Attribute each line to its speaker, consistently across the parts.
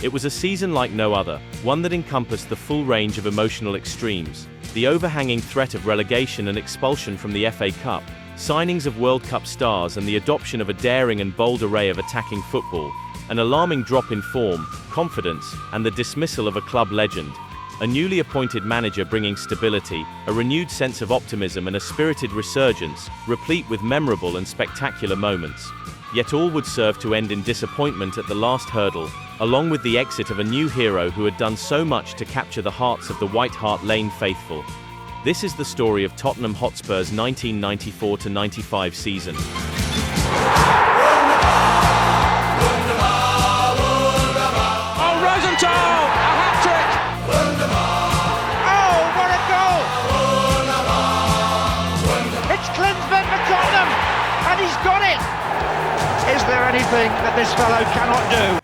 Speaker 1: It was a season like no other, one that encompassed the full range of emotional extremes, the overhanging threat of relegation and expulsion from the FA Cup, signings of World Cup stars and the adoption of a daring and bold array of attacking football, an alarming drop in form, confidence, and the dismissal of a club legend, a newly appointed manager bringing stability, a renewed sense of optimism and a spirited resurgence, replete with memorable and spectacular moments. Yet all would serve to end in disappointment at the last hurdle, along with the exit of a new hero who had done so much to capture the hearts of the White Hart Lane faithful. This is the story of Tottenham Hotspur's 1994-95 season.
Speaker 2: Oh, Rosenthal! A hat-trick! Oh, what a goal! It's Klinsmann for Tottenham, and he's got it! Is there anything that this fellow cannot do?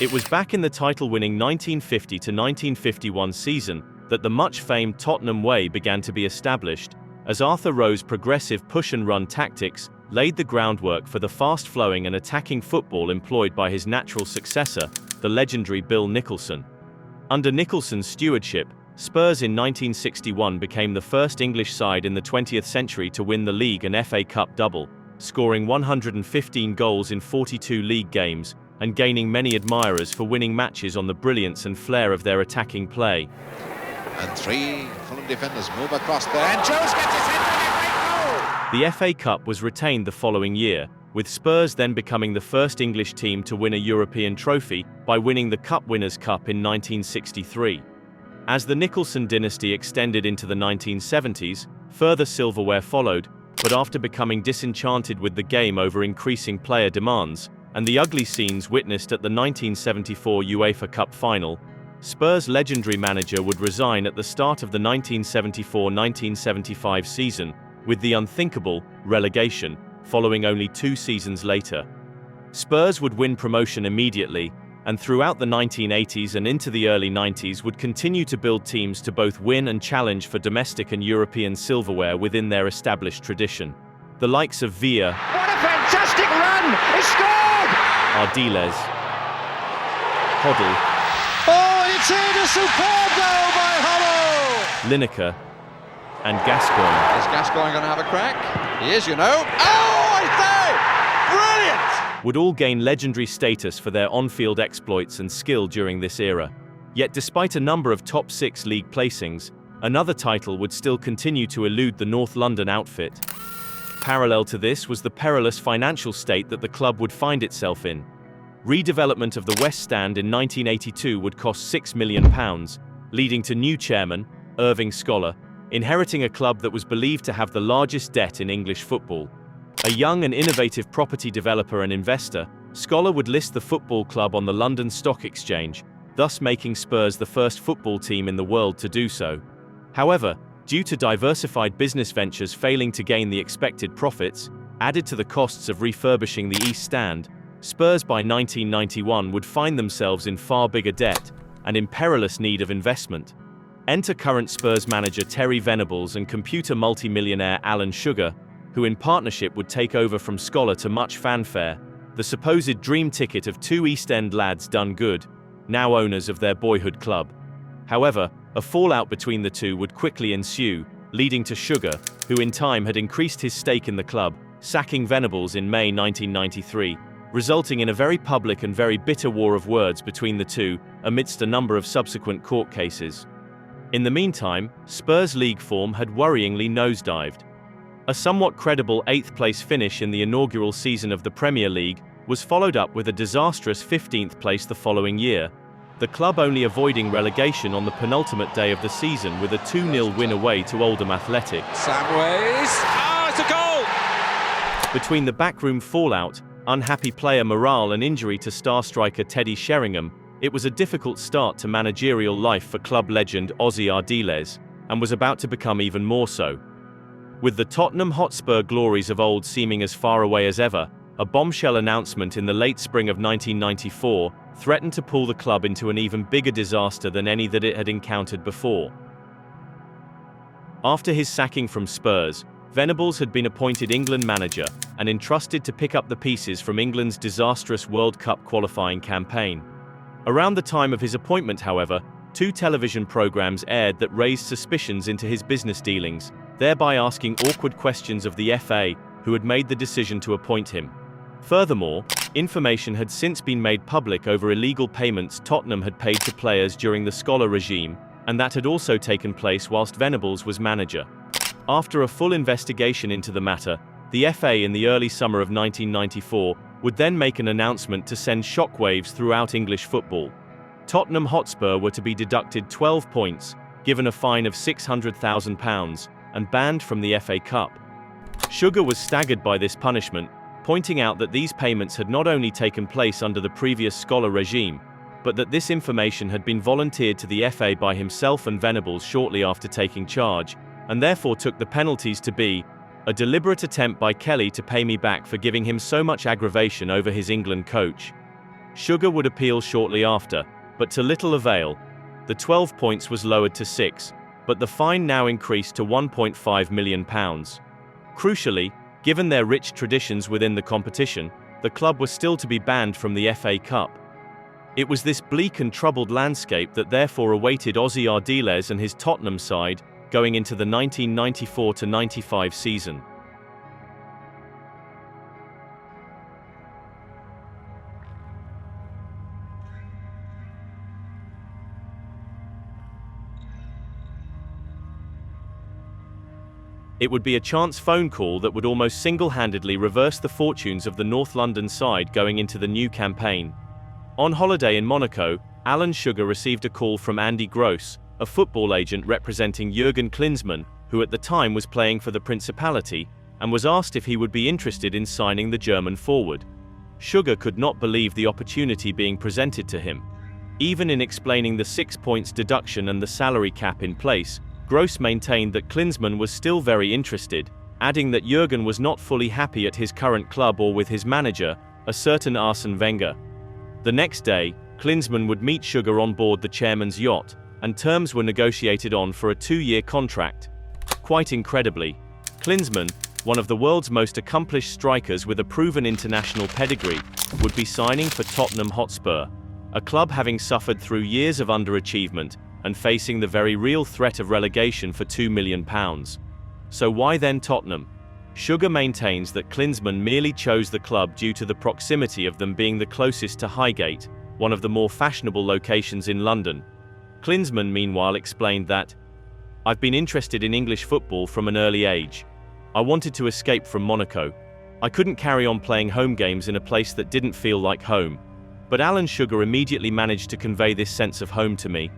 Speaker 1: It was back in the title-winning 1950-1951 season that the much-famed Tottenham Way began to be established, as Arthur Rowe's progressive push-and-run tactics laid the groundwork for the fast-flowing and attacking football employed by his natural successor, the legendary Bill Nicholson. Under Nicholson's stewardship, Spurs in 1961 became the first English side in the 20th century to win the league and FA Cup double, scoring 115 goals in 42 league games, and gaining many admirers for winning matches on the brilliance and flair of their attacking play.
Speaker 3: And three Fulham defenders move across there, and Jones gets his head for a great goal!
Speaker 1: The FA Cup was retained the following year, with Spurs then becoming the first English team to win a European trophy by winning the Cup Winners' Cup in 1963. As the Nicholson dynasty extended into the 1970s, further silverware followed, but after becoming disenchanted with the game over increasing player demands, and the ugly scenes witnessed at the 1974 UEFA Cup final, Spurs' legendary manager would resign at the start of the 1974-1975 season, with the unthinkable relegation following only 2 seasons later. Spurs would win promotion immediately, and throughout the 1980s and into the early 90s would continue to build teams to both win and challenge for domestic and European silverware within their established tradition. The likes of Villa,
Speaker 2: What a fantastic run! He scored!
Speaker 1: Ardiles, Hoddle,
Speaker 2: Oh, it's in! A superb goal by Hollow!
Speaker 1: Lineker, and Gascoigne.
Speaker 3: Is Gascoigne going to have a crack? He is, you know. Oh, I say! Brilliant!
Speaker 1: Would all gain legendary status for their on-field exploits and skill during this era. Yet despite a number of top 6 league placings, another title would still continue to elude the North London outfit. Parallel to this was the perilous financial state that the club would find itself in. Redevelopment of the West Stand in 1982 would cost £6 million, leading to new chairman, Irving Scholar, inheriting a club that was believed to have the largest debt in English football. A young and innovative property developer and investor, Scholar would list the football club on the London Stock Exchange, thus making Spurs the first football team in the world to do so. However, due to diversified business ventures failing to gain the expected profits, added to the costs of refurbishing the East Stand, Spurs by 1991 would find themselves in far bigger debt and in perilous need of investment. Enter current Spurs manager Terry Venables and computer multi-millionaire Alan Sugar, who in partnership would take over from Scholar to much fanfare, the supposed dream ticket of 2 East End lads done good, now owners of their boyhood club. However, a fallout between the two would quickly ensue, leading to Sugar, who in time had increased his stake in the club, sacking Venables in May 1993, resulting in a very public and very bitter war of words between the two, amidst a number of subsequent court cases. In the meantime, Spurs' league form had worryingly nosedived. A somewhat credible 8th-place finish in the inaugural season of the Premier League was followed up with a disastrous 15th place the following year, the club only avoiding relegation on the penultimate day of the season with a 2-0 win away to Oldham Athletic.
Speaker 2: Samways. Oh, it's a goal!
Speaker 1: Between the backroom fallout, unhappy player morale and injury to star striker Teddy Sheringham, it was a difficult start to managerial life for club legend Ossie Ardiles, and was about to become even more so. With the Tottenham Hotspur glories of old seeming as far away as ever, a bombshell announcement in the late spring of 1994 threatened to pull the club into an even bigger disaster than any that it had encountered before. After his sacking from Spurs, Venables had been appointed England manager and entrusted to pick up the pieces from England's disastrous World Cup qualifying campaign. Around the time of his appointment, however, 2 television programs aired that raised suspicions into his business dealings, thereby asking awkward questions of the FA, who had made the decision to appoint him. Furthermore, information had since been made public over illegal payments Tottenham had paid to players during the Scholar regime, and that had also taken place whilst Venables was manager. After a full investigation into the matter, the FA in the early summer of 1994 would then make an announcement to send shockwaves throughout English football. Tottenham Hotspur were to be deducted 12 points, given a fine of £600,000, and banned from the FA Cup. Sugar was staggered by this punishment, pointing out that these payments had not only taken place under the previous Scholar regime, but that this information had been volunteered to the FA by himself and Venables shortly after taking charge, and therefore took the penalties to be a deliberate attempt by Kelly to pay me back for giving him so much aggravation over his England coach. Sugar would appeal shortly after, but to little avail. The 12 points was lowered to 6, but the fine now increased to £1.5 million. Crucially, given their rich traditions within the competition, the club was still to be banned from the FA Cup. It was this bleak and troubled landscape that therefore awaited Ossie Ardiles and his Tottenham side going into the 1994-95 season. It would be a chance phone call that would almost single-handedly reverse the fortunes of the North London side going into the new campaign. On holiday in Monaco, Alan Sugar received a call from Andy Gross, a football agent representing Jurgen Klinsmann, who at the time was playing for the Principality, and was asked if he would be interested in signing the German forward. Sugar could not believe the opportunity being presented to him. Even in explaining the 6 points deduction and the salary cap in place, Gross maintained that Klinsmann was still very interested, adding that Jurgen was not fully happy at his current club or with his manager, a certain Arsene Wenger. The next day, Klinsmann would meet Sugar on board the chairman's yacht, and terms were negotiated on for a 2-year contract. Quite incredibly, Klinsmann, one of the world's most accomplished strikers with a proven international pedigree, would be signing for Tottenham Hotspur, a club having suffered through years of underachievement and facing the very real threat of relegation for £2 million. So why then Tottenham? Sugar maintains that Klinsmann merely chose the club due to the proximity of them being the closest to Highgate, one of the more fashionable locations in London. Klinsmann meanwhile explained that, "I've been interested in English football from an early age. I wanted to escape from Monaco. I couldn't carry on playing home games in a place that didn't feel like home. But Alan Sugar immediately managed to convey this sense of home to me.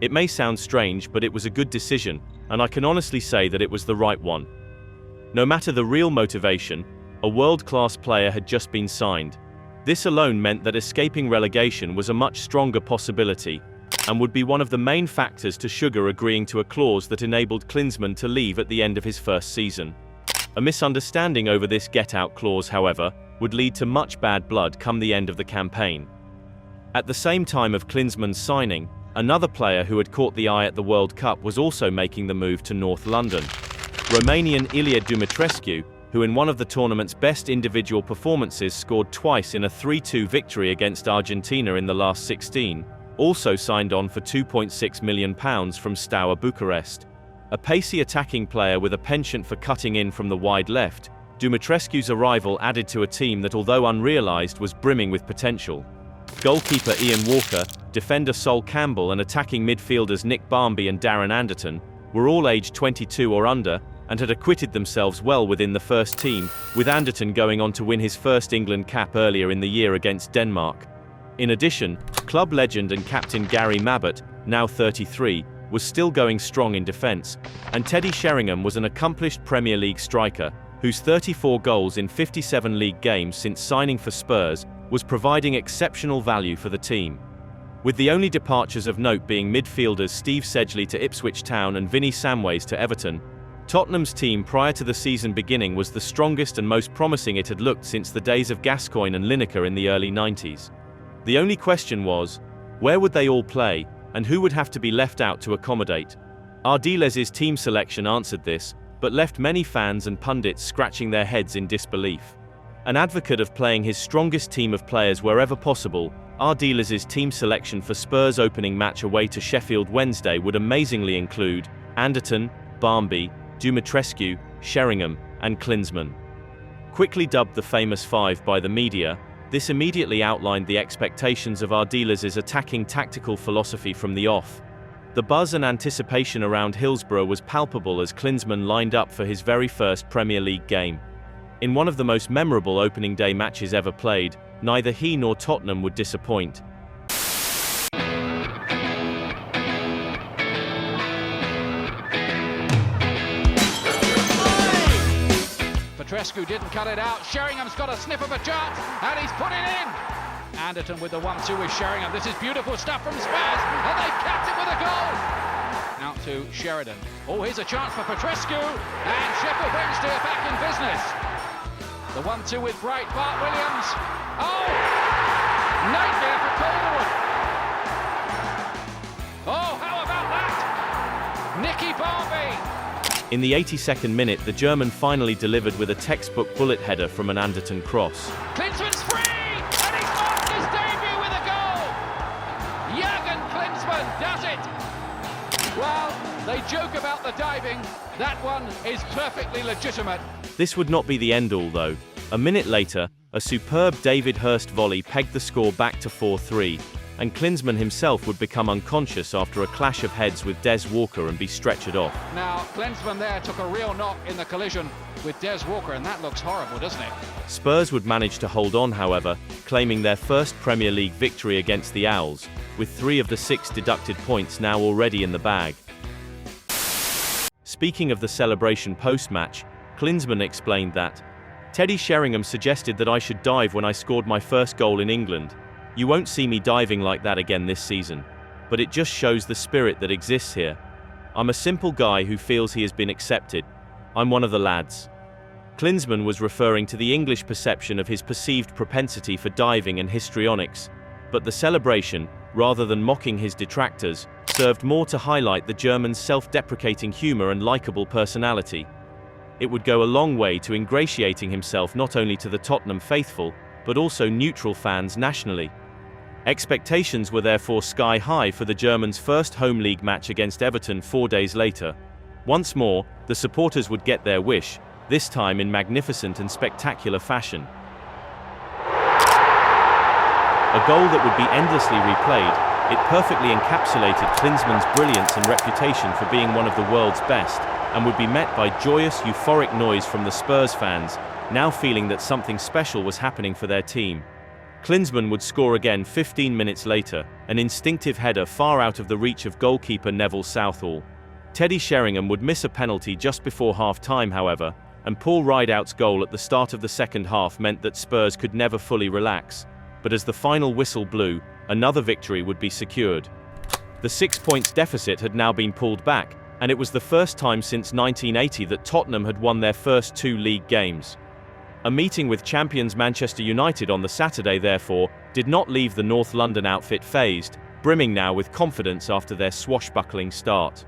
Speaker 1: It may sound strange, but it was a good decision, and I can honestly say that it was the right one." No matter the real motivation, a world-class player had just been signed. This alone meant that escaping relegation was a much stronger possibility, and would be one of the main factors to Sugar agreeing to a clause that enabled Klinsmann to leave at the end of his first season. A misunderstanding over this get-out clause, however, would lead to much bad blood come the end of the campaign. At the same time of Klinsmann's signing, another player who had caught the eye at the World Cup was also making the move to North London. Romanian Dumitrescu, who in one of the tournament's best individual performances scored twice in a 3-2 victory against Argentina in the last 16, also signed on for £2.6 million from Steaua Bucharest. A pacey attacking player with a penchant for cutting in from the wide left, Dumitrescu's arrival added to a team that, although unrealised, was brimming with potential. Goalkeeper Ian Walker, defender Sol Campbell and attacking midfielders Nick Barmby and Darren Anderton were all aged 22 or under, and had acquitted themselves well within the first team, with Anderton going on to win his first England cap earlier in the year against Denmark. In addition, club legend and captain Gary Mabbutt, now 33, was still going strong in defence, and Teddy Sheringham was an accomplished Premier League striker, whose 34 goals in 57 league games since signing for Spurs was providing exceptional value for the team. With the only departures of note being midfielders Steve Sedgley to Ipswich Town and Vinnie Samways to Everton, Tottenham's team prior to the season beginning was the strongest and most promising it had looked since the days of Gascoigne and Lineker in the early 90s. The only question was, where would they all play, and who would have to be left out to accommodate? Ardiles' team selection answered this, but left many fans and pundits scratching their heads in disbelief. An advocate of playing his strongest team of players wherever possible, Ardiles' team selection for Spurs' opening match away to Sheffield Wednesday would amazingly include Anderton, Barmby, Dumitrescu, Sheringham, and Klinsmann. Quickly dubbed the famous five by the media, this immediately outlined the expectations of Ardiles' attacking tactical philosophy from the off. The buzz and anticipation around Hillsborough was palpable as Klinsmann lined up for his very first Premier League game. In one of the most memorable opening day matches ever played, neither he nor Tottenham would disappoint.
Speaker 4: Dumitrescu didn't cut it out. Sheringham's got a sniff of a chance, and he's put it in. Anderton with the 1-2 with Sheringham. This is beautiful stuff from Spurs, and they've capped it with a goal. Out to Sheridan. Oh, here's a chance for Popescu, and Sheffield Wednesday are back in business. The 1-2 with Bright, Bart Williams. Oh, nightmare for Calderwood. Oh, how about that? Nicky Barmby.
Speaker 1: In the 82nd minute, the German finally delivered with a textbook bullet header from an Anderton cross.
Speaker 4: Klinsmann's free, and he's marked his debut with a goal. Jurgen Klinsmann does it. Well, they joke about the diving. That one is perfectly legitimate.
Speaker 1: This would not be the end-all, though. A minute later, a superb David Hirst volley pegged the score back to 4-3, and Klinsmann himself would become unconscious after a clash of heads with Des Walker and be stretchered off.
Speaker 4: Now, Klinsmann there took a real knock in the collision with Des Walker, and that looks horrible, doesn't it?
Speaker 1: Spurs would manage to hold on, however, claiming their first Premier League victory against the Owls, with 3 of the 6 deducted points now already in the bag. Speaking of the celebration post-match, Klinsmann explained that, "Teddy Sheringham suggested that I should dive when I scored my first goal in England. You won't see me diving like that again this season. But it just shows the spirit that exists here. I'm a simple guy who feels he has been accepted. I'm one of the lads." Klinsmann was referring to the English perception of his perceived propensity for diving and histrionics, but the celebration, rather than mocking his detractors, served more to highlight the German's self-deprecating humor and likable personality. It would go a long way to ingratiating himself not only to the Tottenham faithful, but also neutral fans nationally. Expectations were therefore sky high for the Germans' first home league match against Everton 4 days later. Once more, the supporters would get their wish, this time in magnificent and spectacular fashion. A goal that would be endlessly replayed, it perfectly encapsulated Klinsmann's brilliance and reputation for being one of the world's best, and would be met by joyous, euphoric noise from the Spurs fans, now feeling that something special was happening for their team. Klinsmann would score again 15 minutes later, an instinctive header far out of the reach of goalkeeper Neville Southall. Teddy Sheringham would miss a penalty just before half-time, however, and Paul Rideout's goal at the start of the second half meant that Spurs could never fully relax. But as the final whistle blew, another victory would be secured. The 6 points deficit had now been pulled back, and it was the first time since 1980 that Tottenham had won their first 2 league games. A meeting with champions Manchester United on the Saturday, therefore, did not leave the North London outfit phased, brimming now with confidence after their swashbuckling start.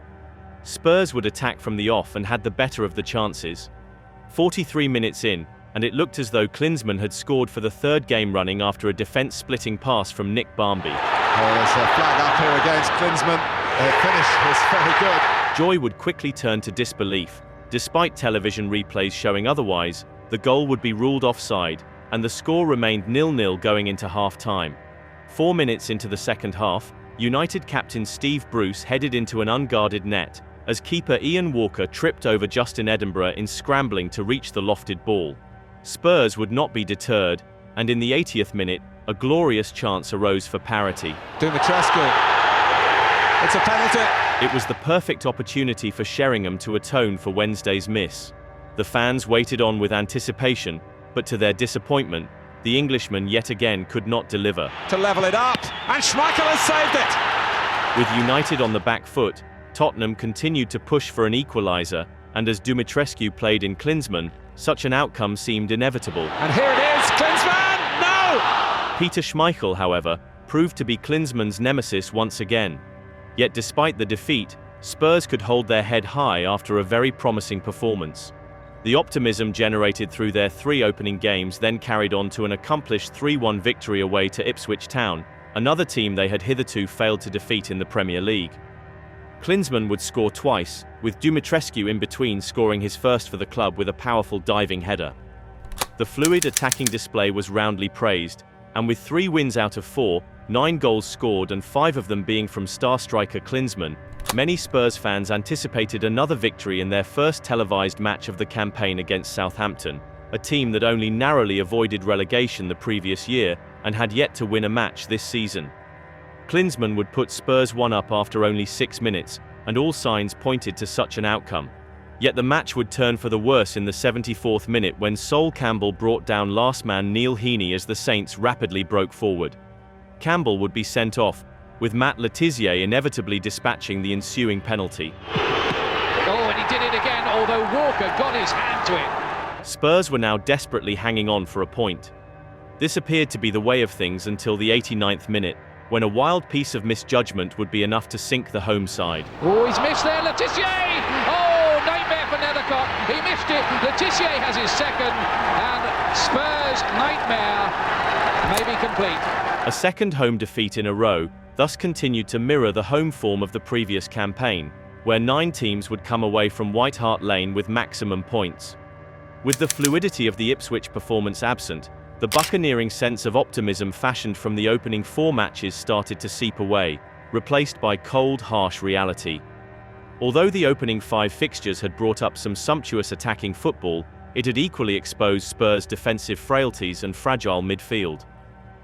Speaker 1: Spurs would attack from the off and had the better of the chances. 43 minutes in, and it looked as though Klinsmann had scored for the 3rd game running after a defence-splitting pass from Nick Barmby.
Speaker 5: Oh, there's a flag up here against Klinsmann. The finish was very good.
Speaker 1: Joy would quickly turn to disbelief. Despite television replays showing otherwise, the goal would be ruled offside, and the score remained 0-0 going into half-time. 4 minutes into the second half, United captain Steve Bruce headed into an unguarded net, as keeper Ian Walker tripped over Justin Edinburgh in scrambling to reach the lofted ball. Spurs would not be deterred, and in the 80th minute, a glorious chance arose for parity.
Speaker 5: Dumitrescu. It's a penalty.
Speaker 1: It was the perfect opportunity for Sheringham to atone for Wednesday's miss. The fans waited on with anticipation, but to their disappointment, the Englishman yet again could not deliver.
Speaker 5: To level it up, and Schmeichel has saved it.
Speaker 1: With United on the back foot, Tottenham continued to push for an equaliser, and as Dumitrescu played in Klinsmann, such an outcome seemed inevitable.
Speaker 6: And here it is, Klinsmann! No!
Speaker 1: Peter Schmeichel, however, proved to be Klinsmann's nemesis once again. Yet despite the defeat, Spurs could hold their head high after a very promising performance. The optimism generated through their 3 opening games then carried on to an accomplished 3-1 victory away to Ipswich Town, another team they had hitherto failed to defeat in the Premier League. Klinsmann would score twice, with Dumitrescu in between scoring his first for the club with a powerful diving header. The fluid attacking display was roundly praised, and with 3 wins out of 4, 9 goals scored and 5 of them being from star striker Klinsmann, many Spurs fans anticipated another victory in their first televised match of the campaign against Southampton, a team that only narrowly avoided relegation the previous year and had yet to win a match this season. Klinsmann would put Spurs 1 up after only 6 minutes, and all signs pointed to such an outcome. Yet the match would turn for the worse in the 74th minute when Sol Campbell brought down last man Neil Heaney as the Saints rapidly broke forward. Campbell would be sent off, with Matt Le Tissier inevitably dispatching the ensuing penalty.
Speaker 4: Oh, and he did it again, although Walker got his hand to it.
Speaker 1: Spurs were now desperately hanging on for a point. This appeared to be the way of things until the 89th minute, when a wild piece of misjudgment would be enough to sink the home side.
Speaker 4: Oh, he's missed there, Le Tissier! Oh, nightmare for Nethercott. He missed it. Le Tissier has his second, and Spurs' nightmare may be complete.
Speaker 1: A second home defeat in a row thus continued to mirror the home form of the previous campaign, where 9 teams would come away from White Hart Lane with maximum points. With the fluidity of the Ipswich performance absent, the buccaneering sense of optimism fashioned from the opening 4 matches started to seep away, replaced by cold, harsh reality. Although the opening 5 fixtures had brought up some sumptuous attacking football, it had equally exposed Spurs' defensive frailties and fragile midfield.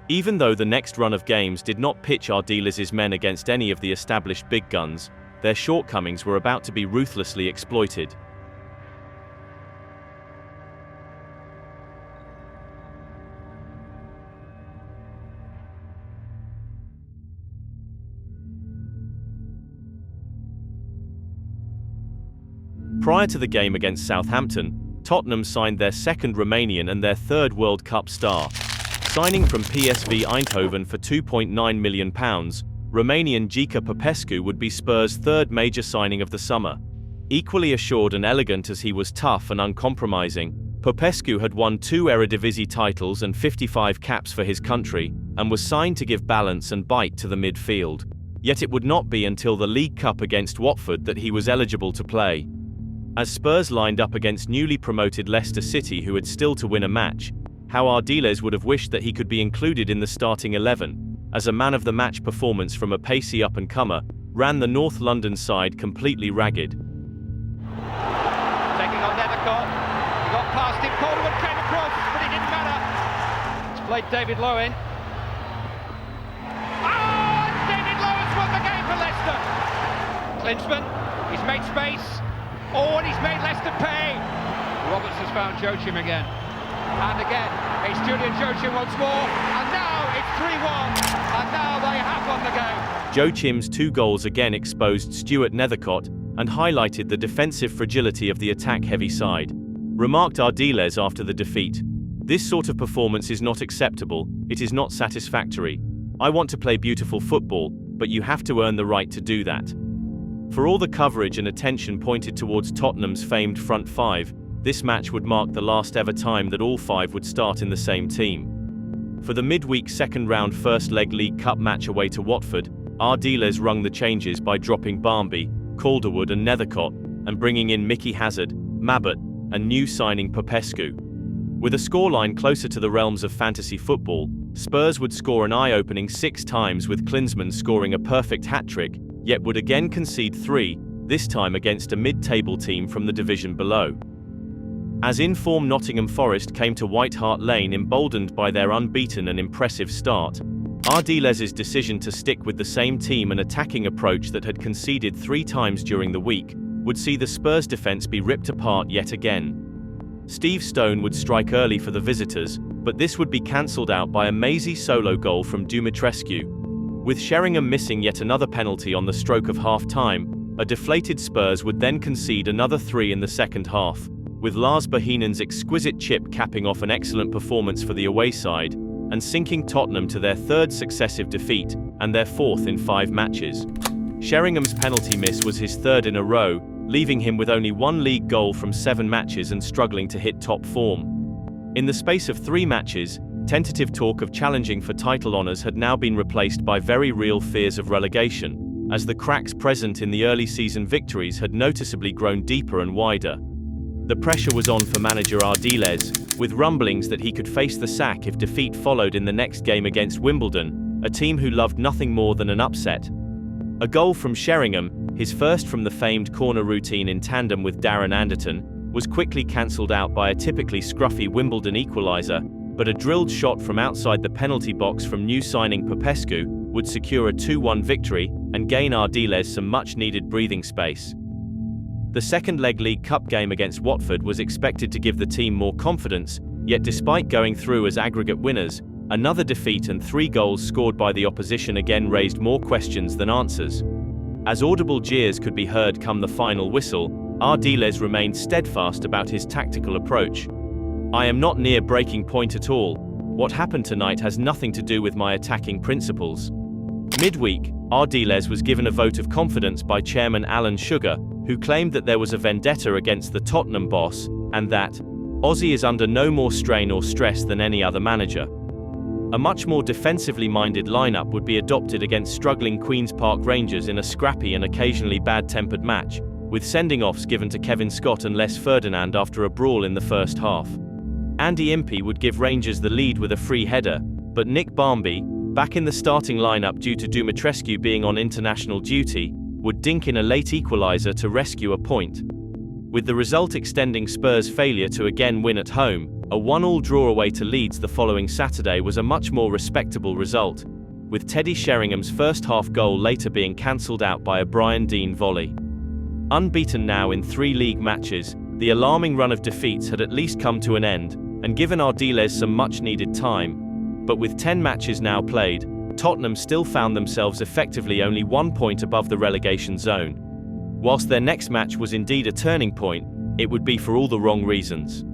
Speaker 1: Even though the next run of games did not pitch Ardiles' men against any of the established big guns, their shortcomings were about to be ruthlessly exploited. Prior to the game against Southampton, Tottenham signed their second Romanian and their third World Cup star. Signing from PSV Eindhoven for £2.9 million, Romanian Jurgen Popescu would be Spurs' third major signing of the summer. Equally assured and elegant as he was tough and uncompromising, Popescu had won 2 Eredivisie titles and 55 caps for his country, and was signed to give balance and bite to the midfield. Yet it would not be until the League Cup against Watford that he was eligible to play. As Spurs lined up against newly promoted Leicester City, who had still to win a match, how Ardiles would have wished that he could be included in the starting 11, as a man-of-the-match performance from a pacey up-and-comer ran the North London side completely ragged.
Speaker 2: Taking on Nethercott. He got past him. Calderwood came across, but it didn't matter. It's played David Lowen. Oh, David Lowen's won the game for Leicester. Klinsmann, he's made space. Oh, and he's made Leicester pay. Roberts has found Joachim again. And again, it's Julian Joachim once more. And now it's 3-1. And now they have won the game.
Speaker 1: Joachim's 2 goals again exposed Stuart Nethercott and highlighted the defensive fragility of the attack-heavy side. Remarked Ardiles after the defeat, "This sort of performance is not acceptable, it is not satisfactory. I want to play beautiful football, but you have to earn the right to do that." For all the coverage and attention pointed towards Tottenham's famed front 5, this match would mark the last ever time that all 5 would start in the same team. For the midweek second-round first-leg League Cup match away to Watford, Ardiles rung the changes by dropping Barmby, Calderwood and Nethercott, and bringing in Mickey Hazard, Mabbutt, and new signing Popescu. With a scoreline closer to the realms of fantasy football, Spurs would score an eye-opening 6 times, with Klinsmann scoring a perfect hat-trick, yet would again concede 3, this time against a mid-table team from the division below. As in-form Nottingham Forest came to White Hart Lane emboldened by their unbeaten and impressive start, Ardiles' decision to stick with the same team and attacking approach that had conceded 3 times during the week would see the Spurs defence be ripped apart yet again. Steve Stone would strike early for the visitors, but this would be cancelled out by a mazy solo goal from Dumitrescu. With Sheringham missing yet another penalty on the stroke of half-time, A deflated Spurs would then concede another 3 in the second half, with Lars Bohinen's exquisite chip capping off an excellent performance for the away side, and sinking Tottenham to their 3rd successive defeat, and their 4th in 5 matches. Sheringham's penalty miss was his 3rd in a row, leaving him with only 1 league goal from 7 matches and struggling to hit top form. In the space of 3 matches, tentative talk of challenging for title honours had now been replaced by very real fears of relegation, as the cracks present in the early season victories had noticeably grown deeper and wider. The pressure was on for manager Ardiles, with rumblings that he could face the sack if defeat followed in the next game against Wimbledon, a team who loved nothing more than an upset. A goal from Sheringham, his first from the famed corner routine in tandem with Darren Anderton, was quickly cancelled out by a typically scruffy Wimbledon equaliser, but a drilled shot from outside the penalty box from new signing Popescu would secure a 2-1 victory and gain Ardiles some much-needed breathing space. The second-leg League Cup game against Watford was expected to give the team more confidence, yet despite going through as aggregate winners, another defeat and 3 goals scored by the opposition again raised more questions than answers. As audible jeers could be heard come the final whistle, Ardiles remained steadfast about his tactical approach. "I am not near breaking point at all. What happened tonight has nothing to do with my attacking principles." Midweek, Ardiles was given a vote of confidence by chairman Alan Sugar, who claimed that there was a vendetta against the Tottenham boss, and that Ossie is under no more strain or stress than any other manager. A much more defensively minded lineup would be adopted against struggling Queen's Park Rangers in a scrappy and occasionally bad-tempered match, with sending-offs given to Kevin Scott and Les Ferdinand after a brawl in the first half. Andy Impey would give Rangers the lead with a free header, but Nick Barmby, back in the starting lineup due to Dumitrescu being on international duty, would dink in a late equaliser to rescue a point. With the result extending Spurs' failure to again win at home, a 1-1 draw away to Leeds the following Saturday was a much more respectable result, with Teddy Sheringham's first half goal later being cancelled out by a Brian Deane volley. Unbeaten now in 3 league matches, the alarming run of defeats had at least come to an end, and given Ardiles some much-needed time. But with 10 matches now played, Tottenham still found themselves effectively only 1 point above the relegation zone. Whilst their next match was indeed a turning point, it would be for all the wrong reasons.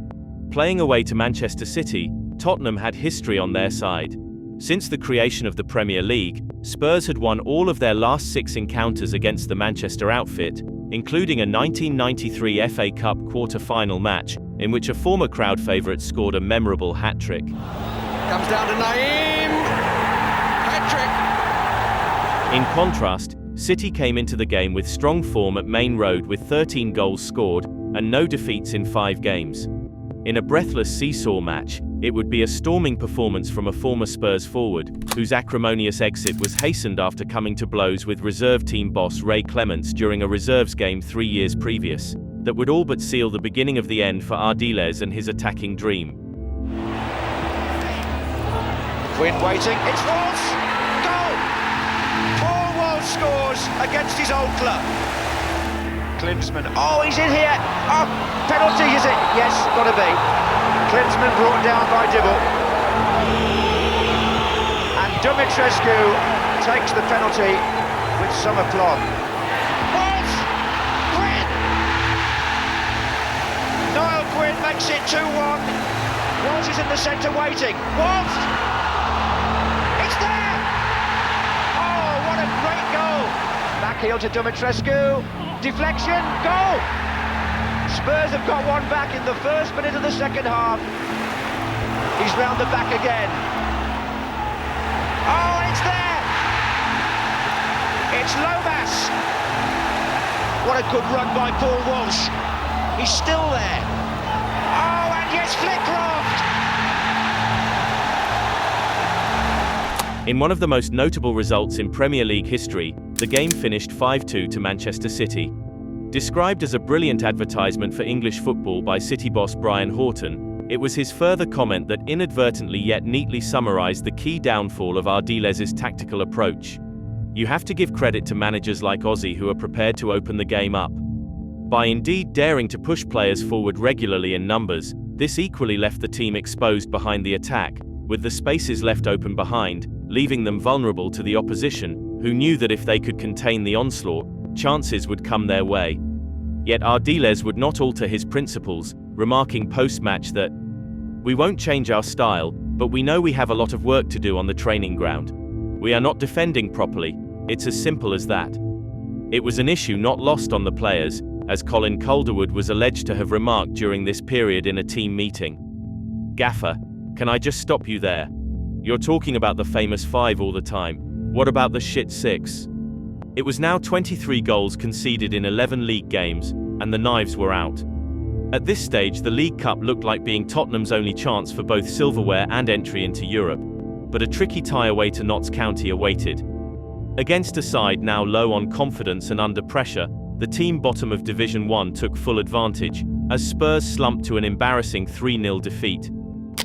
Speaker 1: Playing away to Manchester City, Tottenham had history on their side. Since the creation of the Premier League, Spurs had won all of their last 6 encounters against the Manchester outfit, including a 1993 FA Cup quarter-final match, in which a former crowd favourite scored a memorable hat-trick.
Speaker 6: Comes down to Naeem. Hat-trick.
Speaker 1: In contrast, City came into the game with strong form at Main Road with 13 goals scored, and no defeats in 5 games. In a breathless seesaw match, it would be a storming performance from a former Spurs forward, whose acrimonious exit was hastened after coming to blows with reserve team boss Ray Clements during a reserves game 3 years previous, that would all but seal the beginning of the end for Ardiles and his attacking dream.
Speaker 7: Quinn waiting, it's Walsh! Goal! Paul Walsh scores against his old club. Klinsmann, oh, he's in here! Oh, penalty, is it? Yes, gotta be. Klinsmann brought down by Dibble. And Dumitrescu takes the penalty with some aplomb. Walsh! Quinn! Niall Quinn makes it 2-1. Walsh is in the centre waiting. Walsh! It's there! Oh, what a great goal! Back heel to Dumitrescu. Deflection, goal! Spurs have got one back in the first minute of the second half. He's round the back again. Oh, and it's there! It's Lomas! What a good run by Paul Walsh. He's still there. Oh, and yes, Flitcroft!
Speaker 1: In one of the most notable results in Premier League history, the game finished 5-2 to Manchester City. Described as a brilliant advertisement for English football by City boss Brian Horton, it was his further comment that inadvertently yet neatly summarised the key downfall of Ardiles' tactical approach. You have to give credit to managers like Ossie who are prepared to open the game up. By indeed daring to push players forward regularly in numbers, this equally left the team exposed behind the attack, with the spaces left open behind, leaving them vulnerable to the opposition, who knew that if they could contain the onslaught, chances would come their way. Yet Ardiles would not alter his principles, remarking post-match that, "We won't change our style, but we know we have a lot of work to do on the training ground. We are not defending properly, it's as simple as that." It was an issue not lost on the players, as Colin Calderwood was alleged to have remarked during this period in a team meeting. "Gaffer, can I just stop you there? You're talking about the famous 5 all the time. What about the shit 6? It was now 23 goals conceded in 11 league games, and the knives were out. At this stage, the League Cup looked like being Tottenham's only chance for both silverware and entry into Europe, but a tricky tie away to Notts County awaited. Against a side now low on confidence and under pressure, the team bottom of Division 1 took full advantage, as Spurs slumped to an embarrassing 3-0 defeat.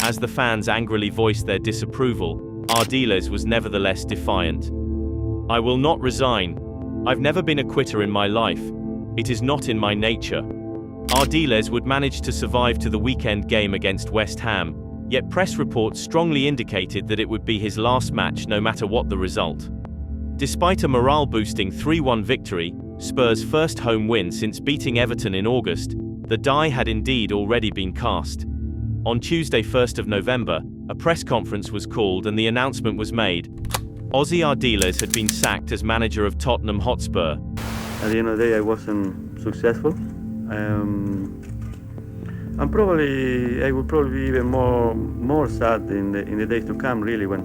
Speaker 1: As the fans angrily voiced their disapproval, Ardiles was nevertheless defiant. "I will not resign. I've never been a quitter in my life. It is not in my nature." Ardiles would manage to survive to the weekend game against West Ham, yet press reports strongly indicated that it would be his last match no matter what the result. Despite a morale-boosting 3-1 victory, Spurs' first home win since beating Everton in August, the die had indeed already been cast. On Tuesday 1st of November, a press conference was called and the announcement was made. Ossie Ardiles had been sacked as manager of Tottenham Hotspur.
Speaker 8: At the end of the day, I wasn't successful. And probably I would probably be even more sad in the days to come. Really, when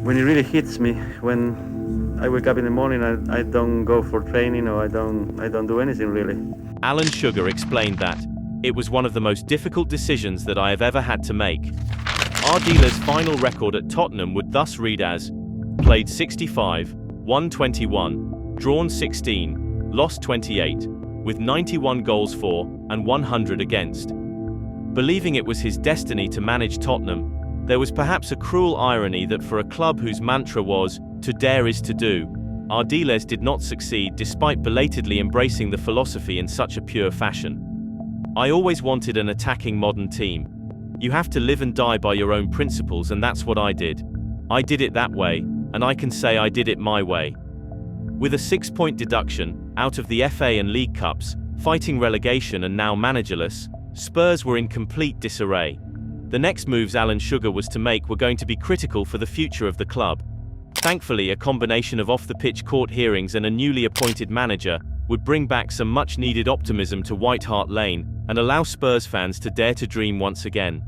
Speaker 8: it really hits me, when I wake up in the morning, I don't go for training or I don't do anything really.
Speaker 1: Alan Sugar explained that it was one of the most difficult decisions that I have ever had to make. Ardiles' final record at Tottenham would thus read as: played 65, won 21, drawn 16, lost 28, with 91 goals for and 100 against. Believing it was his destiny to manage Tottenham, there was perhaps a cruel irony that for a club whose mantra was, "To dare is to do," Ardiles did not succeed despite belatedly embracing the philosophy in such a pure fashion. "I always wanted an attacking modern team. You have to live and die by your own principles, and that's what I did. I did it that way, and I can say I did it my way." With a 6-point deduction, out of the FA and League Cups, fighting relegation and now managerless, Spurs were in complete disarray. The next moves Alan Sugar was to make were going to be critical for the future of the club. Thankfully, a combination of off-the-pitch court hearings and a newly appointed manager would bring back some much-needed optimism to White Hart Lane and allow Spurs fans to dare to dream once again.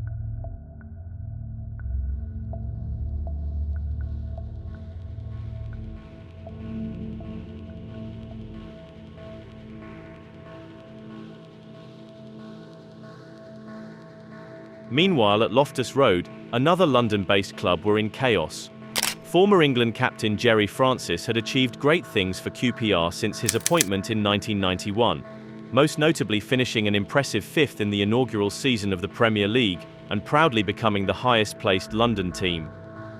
Speaker 1: Meanwhile, at Loftus Road, another London-based club were in chaos. Former England captain Gerry Francis had achieved great things for QPR since his appointment in 1991, most notably finishing an impressive 5th in the inaugural season of the Premier League and proudly becoming the highest-placed London team.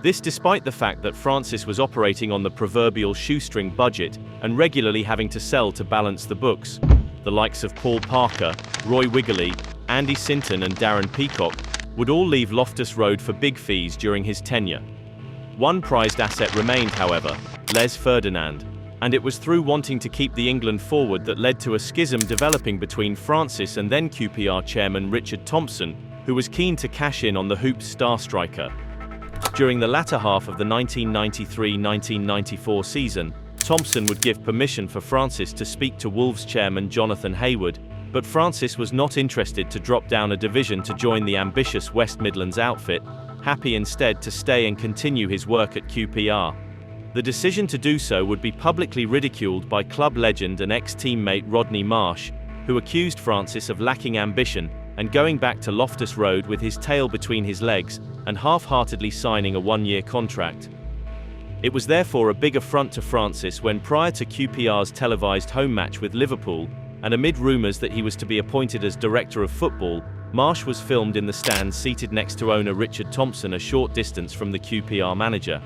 Speaker 1: This despite the fact that Francis was operating on the proverbial shoestring budget and regularly having to sell to balance the books. The likes of Paul Parker, Roy Wiggily, Andy Sinton and Darren Peacock would all leave Loftus Road for big fees during his tenure. One prized asset remained, however, Les Ferdinand, and it was through wanting to keep the England forward that led to a schism developing between Francis and then QPR chairman Richard Thompson, who was keen to cash in on the Hoops star striker. During the latter half of the 1993-1994 season, Thompson would give permission for Francis to speak to Wolves chairman Jonathan Hayward, but Francis was not interested to drop down a division to join the ambitious West Midlands outfit, happy instead to stay and continue his work at QPR. The decision to do so would be publicly ridiculed by club legend and ex-teammate Rodney Marsh, who accused Francis of lacking ambition and going back to Loftus Road with his tail between his legs and half-heartedly signing a one-year contract. It was therefore a big affront to Francis when, prior to QPR's televised home match with Liverpool, and amid rumours that he was to be appointed as director of football, Marsh was filmed in the stands seated next to owner Richard Thompson a short distance from the QPR manager.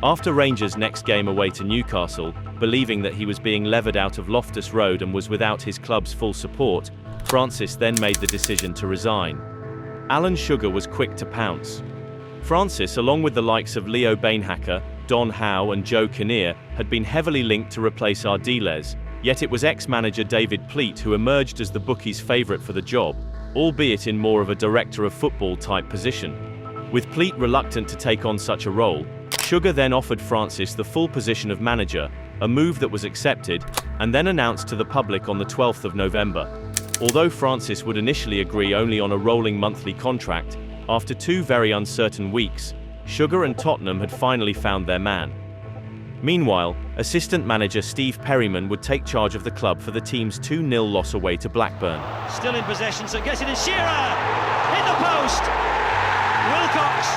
Speaker 1: After Rangers' next game away to Newcastle, believing that he was being levered out of Loftus Road and was without his club's full support, Francis then made the decision to resign. Alan Sugar was quick to pounce. Francis, along with the likes of Leo Bainhacker, Don Howe and Joe Kinnear, had been heavily linked to replace Ardiles, yet it was ex-manager David Pleat who emerged as the bookies' favourite for the job, albeit in more of a director of football type position. With Pleat reluctant to take on such a role, Sugar then offered Francis the full position of manager, a move that was accepted, and then announced to the public on the 12th of November. Although Francis would initially agree only on a rolling monthly contract, after 2 very uncertain weeks, Sugar and Tottenham had finally found their man. Meanwhile, assistant manager Steve Perryman would take charge of the club for the team's 2-0 loss away to Blackburn.
Speaker 9: Still in possession, so gets it in Shearer! Hit the post! Wilcox!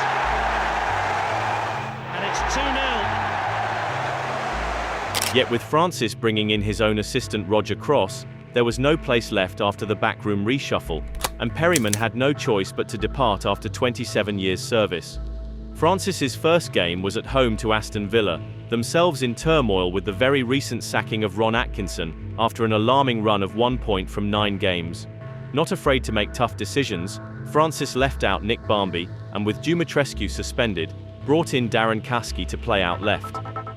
Speaker 9: And it's 2-0.
Speaker 1: Yet with Francis bringing in his own assistant Roger Cross, there was no place left after the backroom reshuffle, and Perryman had no choice but to depart after 27 years' service. Francis's first game was at home to Aston Villa, themselves in turmoil with the very recent sacking of Ron Atkinson, after an alarming run of 1 point from 9 games. Not afraid to make tough decisions, Francis left out Nick Barmby, and with Dumitrescu suspended, brought in Darren Caskey to play out left.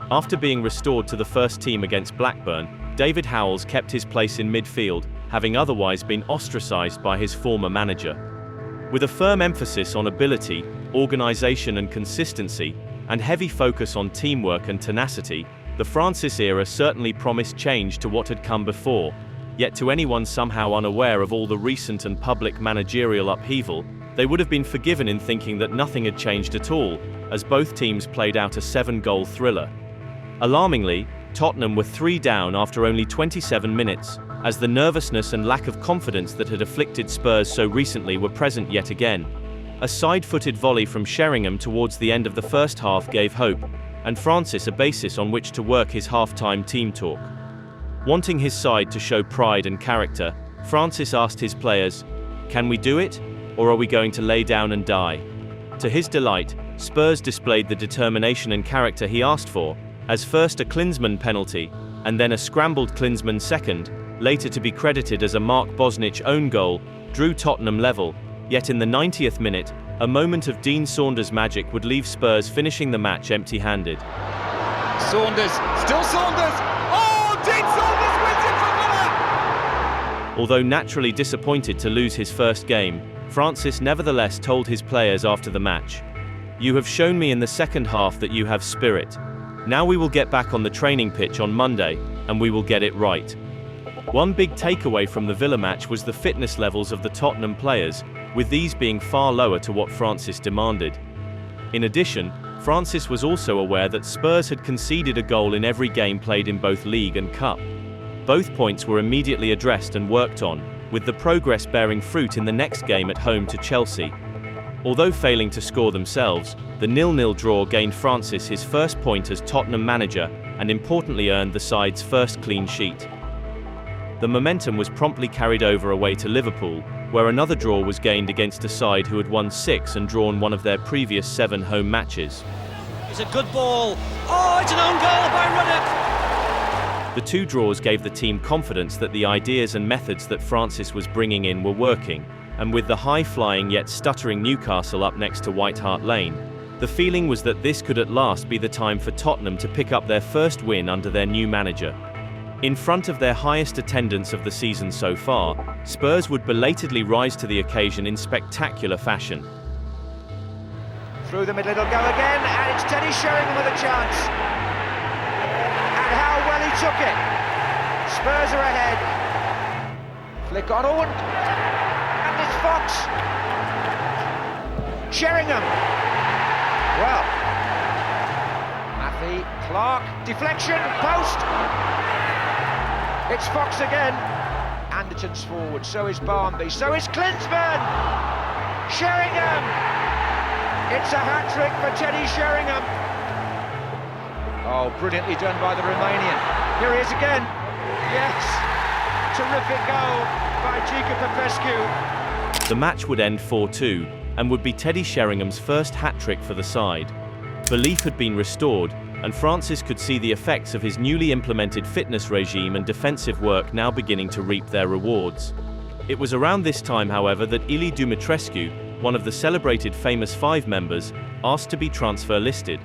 Speaker 1: After being restored to the first team against Blackburn, David Howells kept his place in midfield, having otherwise been ostracised by his former manager. With a firm emphasis on ability, organisation and consistency, and heavy focus on teamwork and tenacity, the Francis era certainly promised change to what had come before. Yet to anyone somehow unaware of all the recent and public managerial upheaval, they would have been forgiven in thinking that nothing had changed at all, as both teams played out a 7-goal thriller. Alarmingly, Tottenham were 3 down after only 27 minutes, as the nervousness and lack of confidence that had afflicted Spurs so recently were present yet again. A side-footed volley from Sheringham towards the end of the first half gave hope, and Francis a basis on which to work his half-time team talk. Wanting his side to show pride and character, Francis asked his players, "Can we do it, or are we going to lay down and die?" To his delight, Spurs displayed the determination and character he asked for, as first a Klinsmann penalty, and then a scrambled Klinsmann second, later to be credited as a Mark Bosnich own goal, drew Tottenham level, yet in the 90th minute, a moment of Dean Saunders' magic would leave Spurs finishing the match empty-handed.
Speaker 6: Saunders, still Saunders! Oh, Dean Saunders wins it for Villa!
Speaker 1: Although naturally disappointed to lose his first game, Francis nevertheless told his players after the match, "You have shown me in the second half that you have spirit. Now we will get back on the training pitch on Monday, and we will get it right." One big takeaway from the Villa match was the fitness levels of the Tottenham players, with these being far lower to what Francis demanded. In addition, Francis was also aware that Spurs had conceded a goal in every game played in both League and Cup. Both points were immediately addressed and worked on, with the progress bearing fruit in the next game at home to Chelsea. Although failing to score themselves, the 0-0 draw gained Francis his first point as Tottenham manager, and importantly earned the side's first clean sheet. The momentum was promptly carried over away to Liverpool, where another draw was gained against a side who had won 6 and drawn one of their previous 7 home matches.
Speaker 9: It's a good ball. Oh, it's an own goal by Ruddock.
Speaker 1: The 2 draws gave the team confidence that the ideas and methods that Francis was bringing in were working, and with the high-flying yet stuttering Newcastle up next to White Hart Lane, the feeling was that this could at last be the time for Tottenham to pick up their first win under their new manager. In front of their highest attendance of the season so far, Spurs would belatedly rise to the occasion in spectacular fashion.
Speaker 7: Through the middle it'll go again, and it's Teddy Sheringham with a chance. And how well he took it. Spurs are ahead. Flick on Owen. And it's Fox. Sheringham. Well. Matthew Clark. Deflection. Post. It's Fox again. Anderton's forward, so is Barmby, so is Klinsmann! Sheringham! It's a hat-trick for Teddy Sheringham. Oh, brilliantly done by the Romanian. Here he is again. Yes! Terrific goal by Giga Popescu.
Speaker 1: The match would end 4-2, and would be Teddy Sheringham's first hat-trick for the side. Belief had been restored, and Francis could see the effects of his newly implemented fitness regime and defensive work now beginning to reap their rewards. It was around this time, however, that Ili Dumitrescu, one of the celebrated Famous Five members, asked to be transfer listed.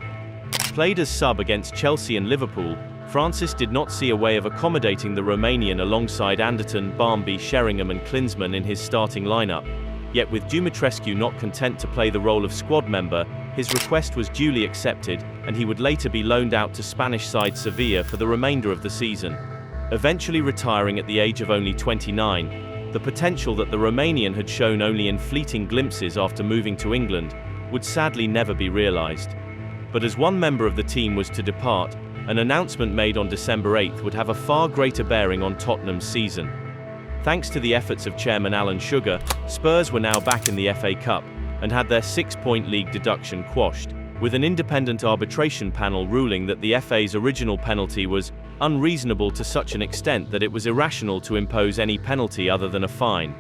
Speaker 1: Played as sub against Chelsea and Liverpool, Francis did not see a way of accommodating the Romanian alongside Anderton, Barmby, Sheringham and Klinsmann in his starting lineup. Yet with Dumitrescu not content to play the role of squad member, his request was duly accepted, and he would later be loaned out to Spanish side Sevilla for the remainder of the season. Eventually retiring at the age of only 29, the potential that the Romanian had shown only in fleeting glimpses after moving to England would sadly never be realised. But as one member of the team was to depart, an announcement made on December 8th would have a far greater bearing on Tottenham's season. Thanks to the efforts of chairman Alan Sugar, Spurs were now back in the FA Cup and had their 6-point league deduction quashed, with an independent arbitration panel ruling that the FA's original penalty was unreasonable to such an extent that it was irrational to impose any penalty other than a fine.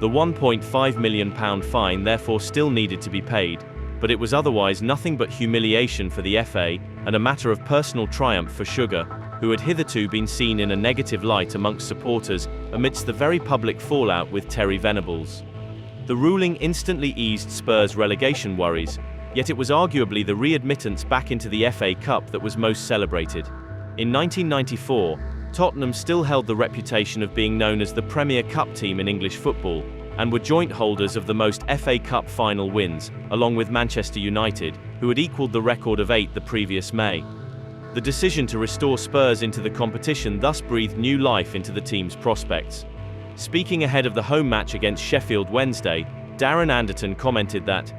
Speaker 1: The £1.5 million fine therefore still needed to be paid, but it was otherwise nothing but humiliation for the FA and a matter of personal triumph for Sugar, who had hitherto been seen in a negative light amongst supporters amidst the very public fallout with Terry Venables. The ruling instantly eased Spurs' relegation worries, yet it was arguably the readmittance back into the FA Cup that was most celebrated. In 1994, Tottenham still held the reputation of being known as the Premier Cup team in English football, and were joint holders of the most FA Cup final wins, along with Manchester United, who had equalled the record of 8 the previous May. The decision to restore Spurs into the competition thus breathed new life into the team's prospects. Speaking ahead of the home match against Sheffield Wednesday, Darren Anderton commented that,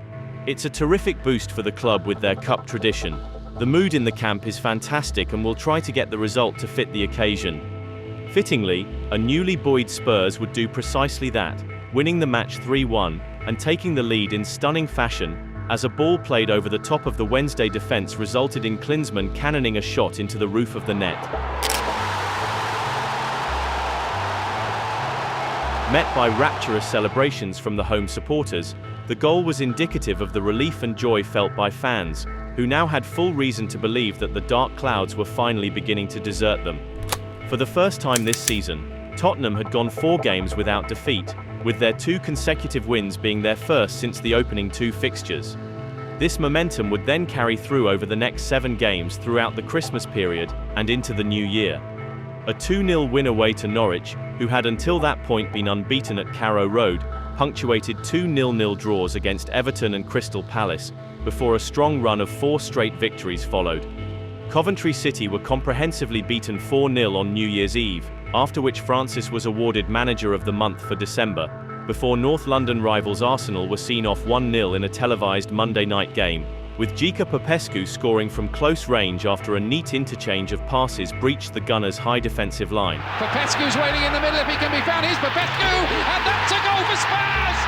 Speaker 1: "It's a terrific boost for the club with their cup tradition. The mood in the camp is fantastic and we'll try to get the result to fit the occasion." Fittingly, a newly buoyed Spurs would do precisely that, winning the match 3-1 and taking the lead in stunning fashion, as a ball played over the top of the Wednesday defence resulted in Klinsmann cannoning a shot into the roof of the net. Met by rapturous celebrations from the home supporters, the goal was indicative of the relief and joy felt by fans, who now had full reason to believe that the dark clouds were finally beginning to desert them. For the first time this season, Tottenham had gone 4 games without defeat, with their 2 consecutive wins being their first since the opening 2 fixtures. This momentum would then carry through over the next 7 games throughout the Christmas period and into the new year. A 2-0 win away to Norwich, who had until that point been unbeaten at Carrow Road, punctuated 2 0-0 draws against Everton and Crystal Palace, before a strong run of 4 straight victories followed. Coventry City were comprehensively beaten 4-0 on New Year's Eve, after which Francis was awarded Manager of the Month for December, before North London rivals Arsenal were seen off 1-0 in a televised Monday night game, with Popescu scoring from close range after a neat interchange of passes breached the Gunners' high defensive line.
Speaker 4: Popescu's waiting in the middle if he can be found. Here's Popescu, and that's a goal for Spurs!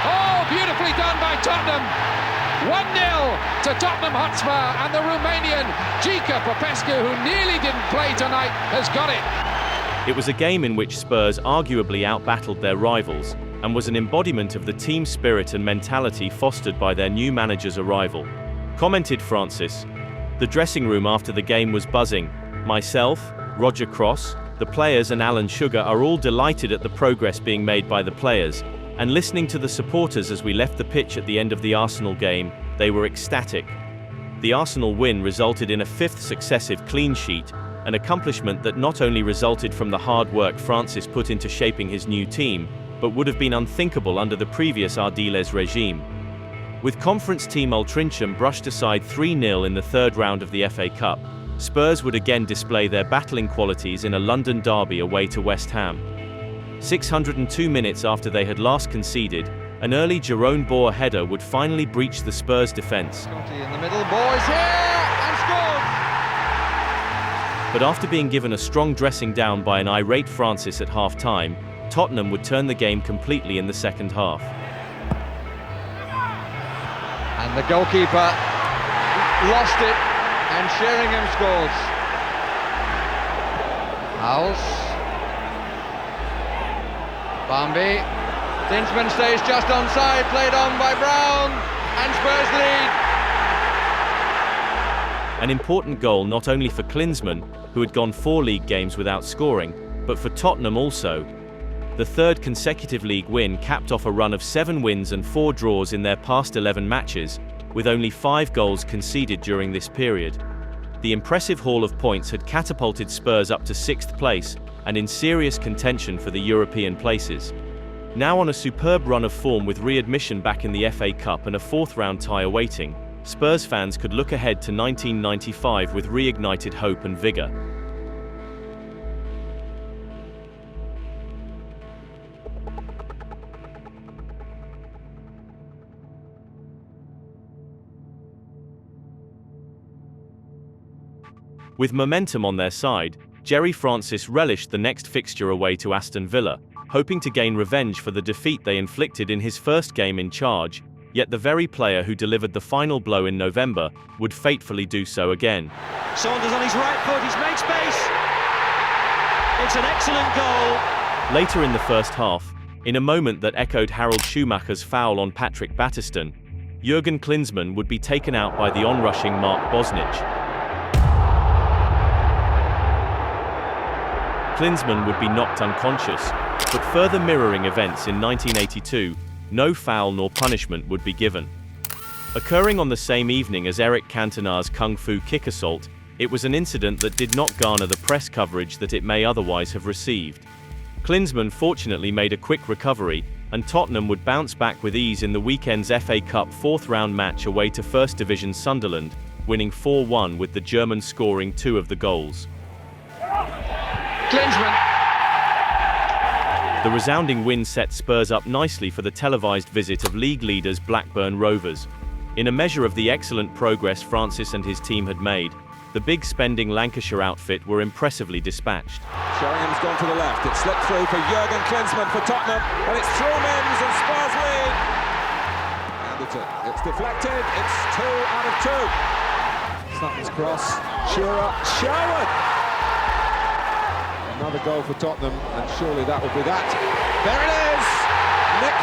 Speaker 4: Oh, beautifully done by Tottenham. 1-0 to Tottenham Hotspur, and the Romanian Popescu, who nearly didn't play tonight, has got it.
Speaker 1: It was a game in which Spurs arguably outbattled their rivals, and was an embodiment of the team spirit and mentality fostered by their new manager's arrival. Commented Francis, "The dressing room after the game was buzzing. Myself, Roger Cross, the players and Alan Sugar are all delighted at the progress being made by the players, and listening to the supporters as we left the pitch at the end of the Arsenal game, they were ecstatic." The Arsenal win resulted in a 5th successive clean sheet, an accomplishment that not only resulted from the hard work Francis put into shaping his new team, but would have been unthinkable under the previous Ardiles regime. With conference team Altrincham brushed aside 3-0 in the 3rd round of the FA Cup, Spurs would again display their battling qualities in a London derby away to West Ham. 602 minutes after they had last conceded, an early Jerome Boer header would finally breach the Spurs defence.
Speaker 6: In the middle, boys here, and scored!
Speaker 1: But after being given a strong dressing down by an irate Francis at half-time, Tottenham would turn the game completely in the second half.
Speaker 6: And the goalkeeper lost it, and Sheringham scores. Howells. Barmby. Klinsmann stays just onside, played on by Brown, and Spurs lead.
Speaker 1: An important goal not only for Klinsmann, who had gone 4 league games without scoring, but for Tottenham also. The 3rd consecutive league win capped off a run of 7 wins and 4 draws in their past 11 matches, with only 5 goals conceded during this period. The impressive haul of points had catapulted Spurs up to 6th place and in serious contention for the European places. Now on a superb run of form with readmission back in the FA Cup and a 4th-round tie awaiting, Spurs fans could look ahead to 1995 with reignited hope and vigour. With momentum on their side, Gerry Francis relished the next fixture away to Aston Villa, hoping to gain revenge for the defeat they inflicted in his first game in charge, yet the very player who delivered the final blow in November would fatefully do so again.
Speaker 9: Saunders on his right foot, he's made space! It's an excellent goal!
Speaker 1: Later in the first half, in a moment that echoed Harold Schumacher's foul on Patrick Battiston, Jurgen Klinsmann would be taken out by the onrushing Mark Bosnich. Klinsmann would be knocked unconscious, but further mirroring events in 1982, no foul nor punishment would be given. Occurring on the same evening as Eric Cantona's Kung Fu kick assault, it was an incident that did not garner the press coverage that it may otherwise have received. Klinsmann fortunately made a quick recovery, and Tottenham would bounce back with ease in the weekend's FA Cup 4th-round match away to First Division Sunderland, winning 4-1 with the German scoring 2 of the goals.
Speaker 2: Klinsmann.
Speaker 1: The resounding win set Spurs up nicely for the televised visit of league leaders Blackburn Rovers. In a measure of the excellent progress Francis and his team had made, the big-spending Lancashire outfit were impressively dispatched.
Speaker 6: Sheringham's gone to the left. It's slipped through for Jurgen Klinsmann for Tottenham, and it's through Mims and Spurs lead. And it's deflected. It's 2 out of 2. Sutton's cross. Shearer. Sherwood. Another goal for Tottenham, and surely that will be that. There it is! Nick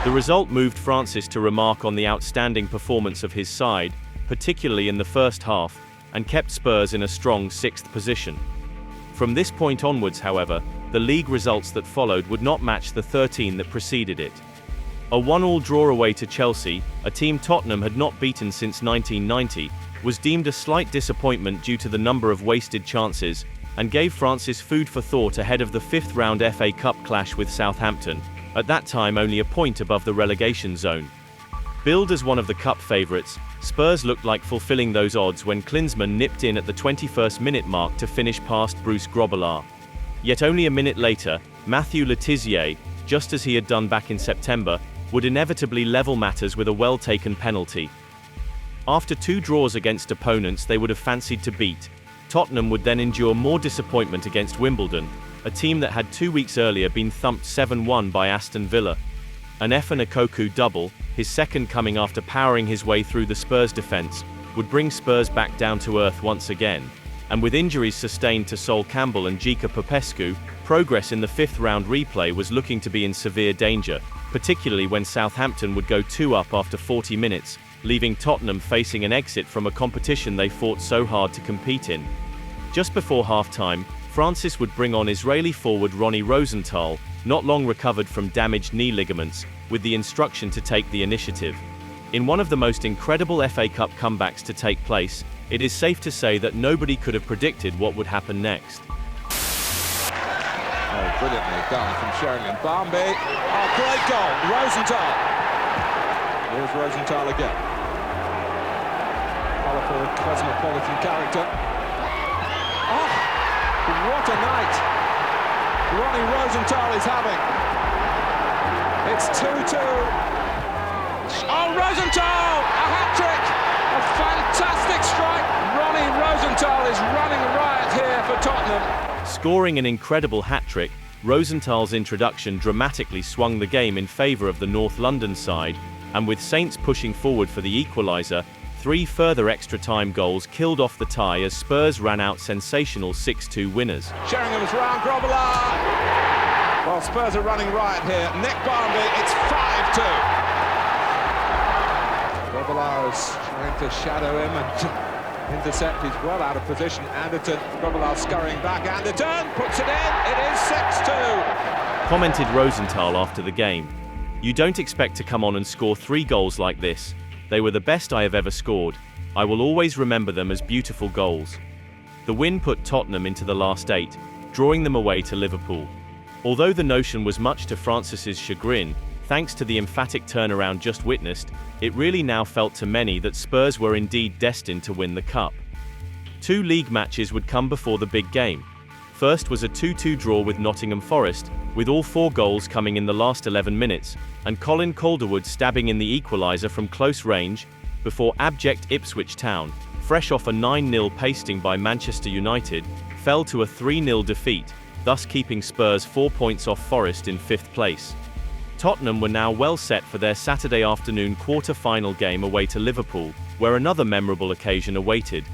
Speaker 6: Barmby!
Speaker 1: The result moved Francis to remark on the outstanding performance of his side, particularly in the first half, and kept Spurs in a strong 6th position. From this point onwards, however, the league results that followed would not match the 13 that preceded it. A 1-1 draw away to Chelsea, a team Tottenham had not beaten since 1990, was deemed a slight disappointment due to the number of wasted chances, and gave Francis food for thought ahead of the 5th-round FA Cup clash with Southampton, at that time only a point above the relegation zone. Billed as one of the cup favourites, Spurs looked like fulfilling those odds when Klinsmann nipped in at the 21st minute mark to finish past Bruce Grobbelaar. Yet only a minute later, Matthew Le Tissier, just as he had done back in September, would inevitably level matters with a well-taken penalty. After 2 draws against opponents they would have fancied to beat, Tottenham would then endure more disappointment against Wimbledon, a team that had 2 weeks earlier been thumped 7-1 by Aston Villa. An Efe Nkoku double, his second coming after powering his way through the Spurs defence, would bring Spurs back down to earth once again, and with injuries sustained to Sol Campbell and Jika Popescu, progress in the 5th-round replay was looking to be in severe danger, particularly when Southampton would go 2 up after 40 minutes, leaving Tottenham facing an exit from a competition they fought so hard to compete in. Just before half-time, Francis would bring on Israeli forward Ronny Rosenthal, not long recovered from damaged knee ligaments, with the instruction to take the initiative. In one of the most incredible FA Cup comebacks to take place, it is safe to say that nobody could have predicted what would happen next.
Speaker 6: Oh, brilliantly done from Sheringham. Barmby. Oh, great goal. Rosenthal. Here's Rosenthal again. Colourful, cosmopolitan character. Oh, what a night Ronny Rosenthal is having. It's 2-2. Oh, Rosenthal! A hat-trick! A fantastic strike! Ronny Rosenthal is running riot here for Tottenham.
Speaker 1: Scoring an incredible hat-trick, Rosenthal's introduction dramatically swung the game in favour of the North London side, and with Saints pushing forward for the equaliser, 3 further extra-time goals killed off the tie as Spurs ran out sensational 6-2 winners.
Speaker 6: Sheringham's round Grobbelaar. Well, Spurs are running riot here. Nick Barmby, it's 5-2. Grobbelaar is trying to shadow him and intercept. He's well out of position. Anderton, Grobbelaar scurrying back. Anderton puts it in. It is 6-2.
Speaker 1: Commented Rosenthal after the game. You don't expect to come on and score 3 goals like this. They were the best I have ever scored. I will always remember them as beautiful goals. The win put Tottenham into the last 8, drawing them away to Liverpool. Although the notion was much to Francis's chagrin, thanks to the emphatic turnaround just witnessed, it really now felt to many that Spurs were indeed destined to win the cup. 2 league matches would come before the big game. First was a 2-2 draw with Nottingham Forest, with all 4 goals coming in the last 11 minutes, and Colin Calderwood stabbing in the equaliser from close range, before abject Ipswich Town, fresh off a 9-0 pasting by Manchester United, fell to a 3-0 defeat, thus keeping Spurs 4 points off Forest in 5th place. Tottenham were now well set for their Saturday afternoon quarter-final game away to Liverpool, where another memorable occasion awaited.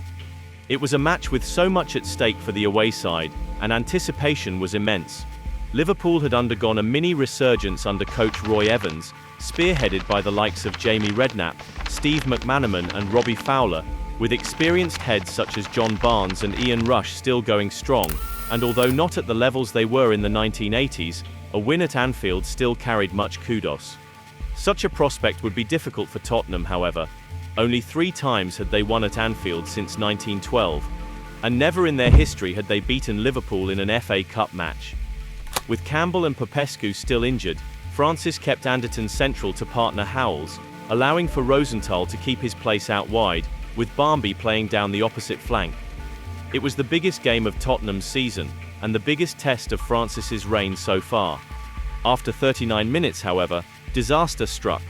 Speaker 1: It was a match with so much at stake for the away side, and anticipation was immense. Liverpool had undergone a mini resurgence under coach Roy Evans, spearheaded by the likes of Jamie Redknapp, Steve McManaman and Robbie Fowler, with experienced heads such as John Barnes and Ian Rush still going strong, and although not at the levels they were in the 1980s, a win at Anfield still carried much kudos. Such a prospect would be difficult for Tottenham, however. Only 3 times had they won at Anfield since 1912, and never in their history had they beaten Liverpool in an FA Cup match. With Campbell and Popescu still injured, Francis kept Anderton central to partner Howells, allowing for Rosenthal to keep his place out wide, with Barmby playing down the opposite flank. It was the biggest game of Tottenham's season, and the biggest test of Francis's reign so far. After 39 minutes, however, disaster struck.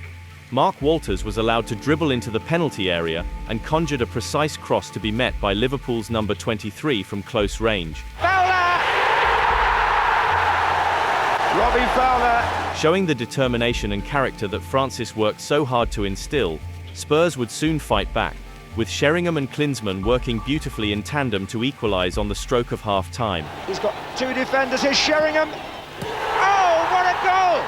Speaker 1: Mark Walters was allowed to dribble into the penalty area and conjured a precise cross to be met by Liverpool's number 23 from close range.
Speaker 7: Robbie Fowler!
Speaker 1: Showing the determination and character that Francis worked so hard to instill, Spurs would soon fight back, with Sheringham and Klinsmann working beautifully in tandem to equalise on the stroke of half-time.
Speaker 7: He's got 2 defenders, here's Sheringham. Oh, what a goal!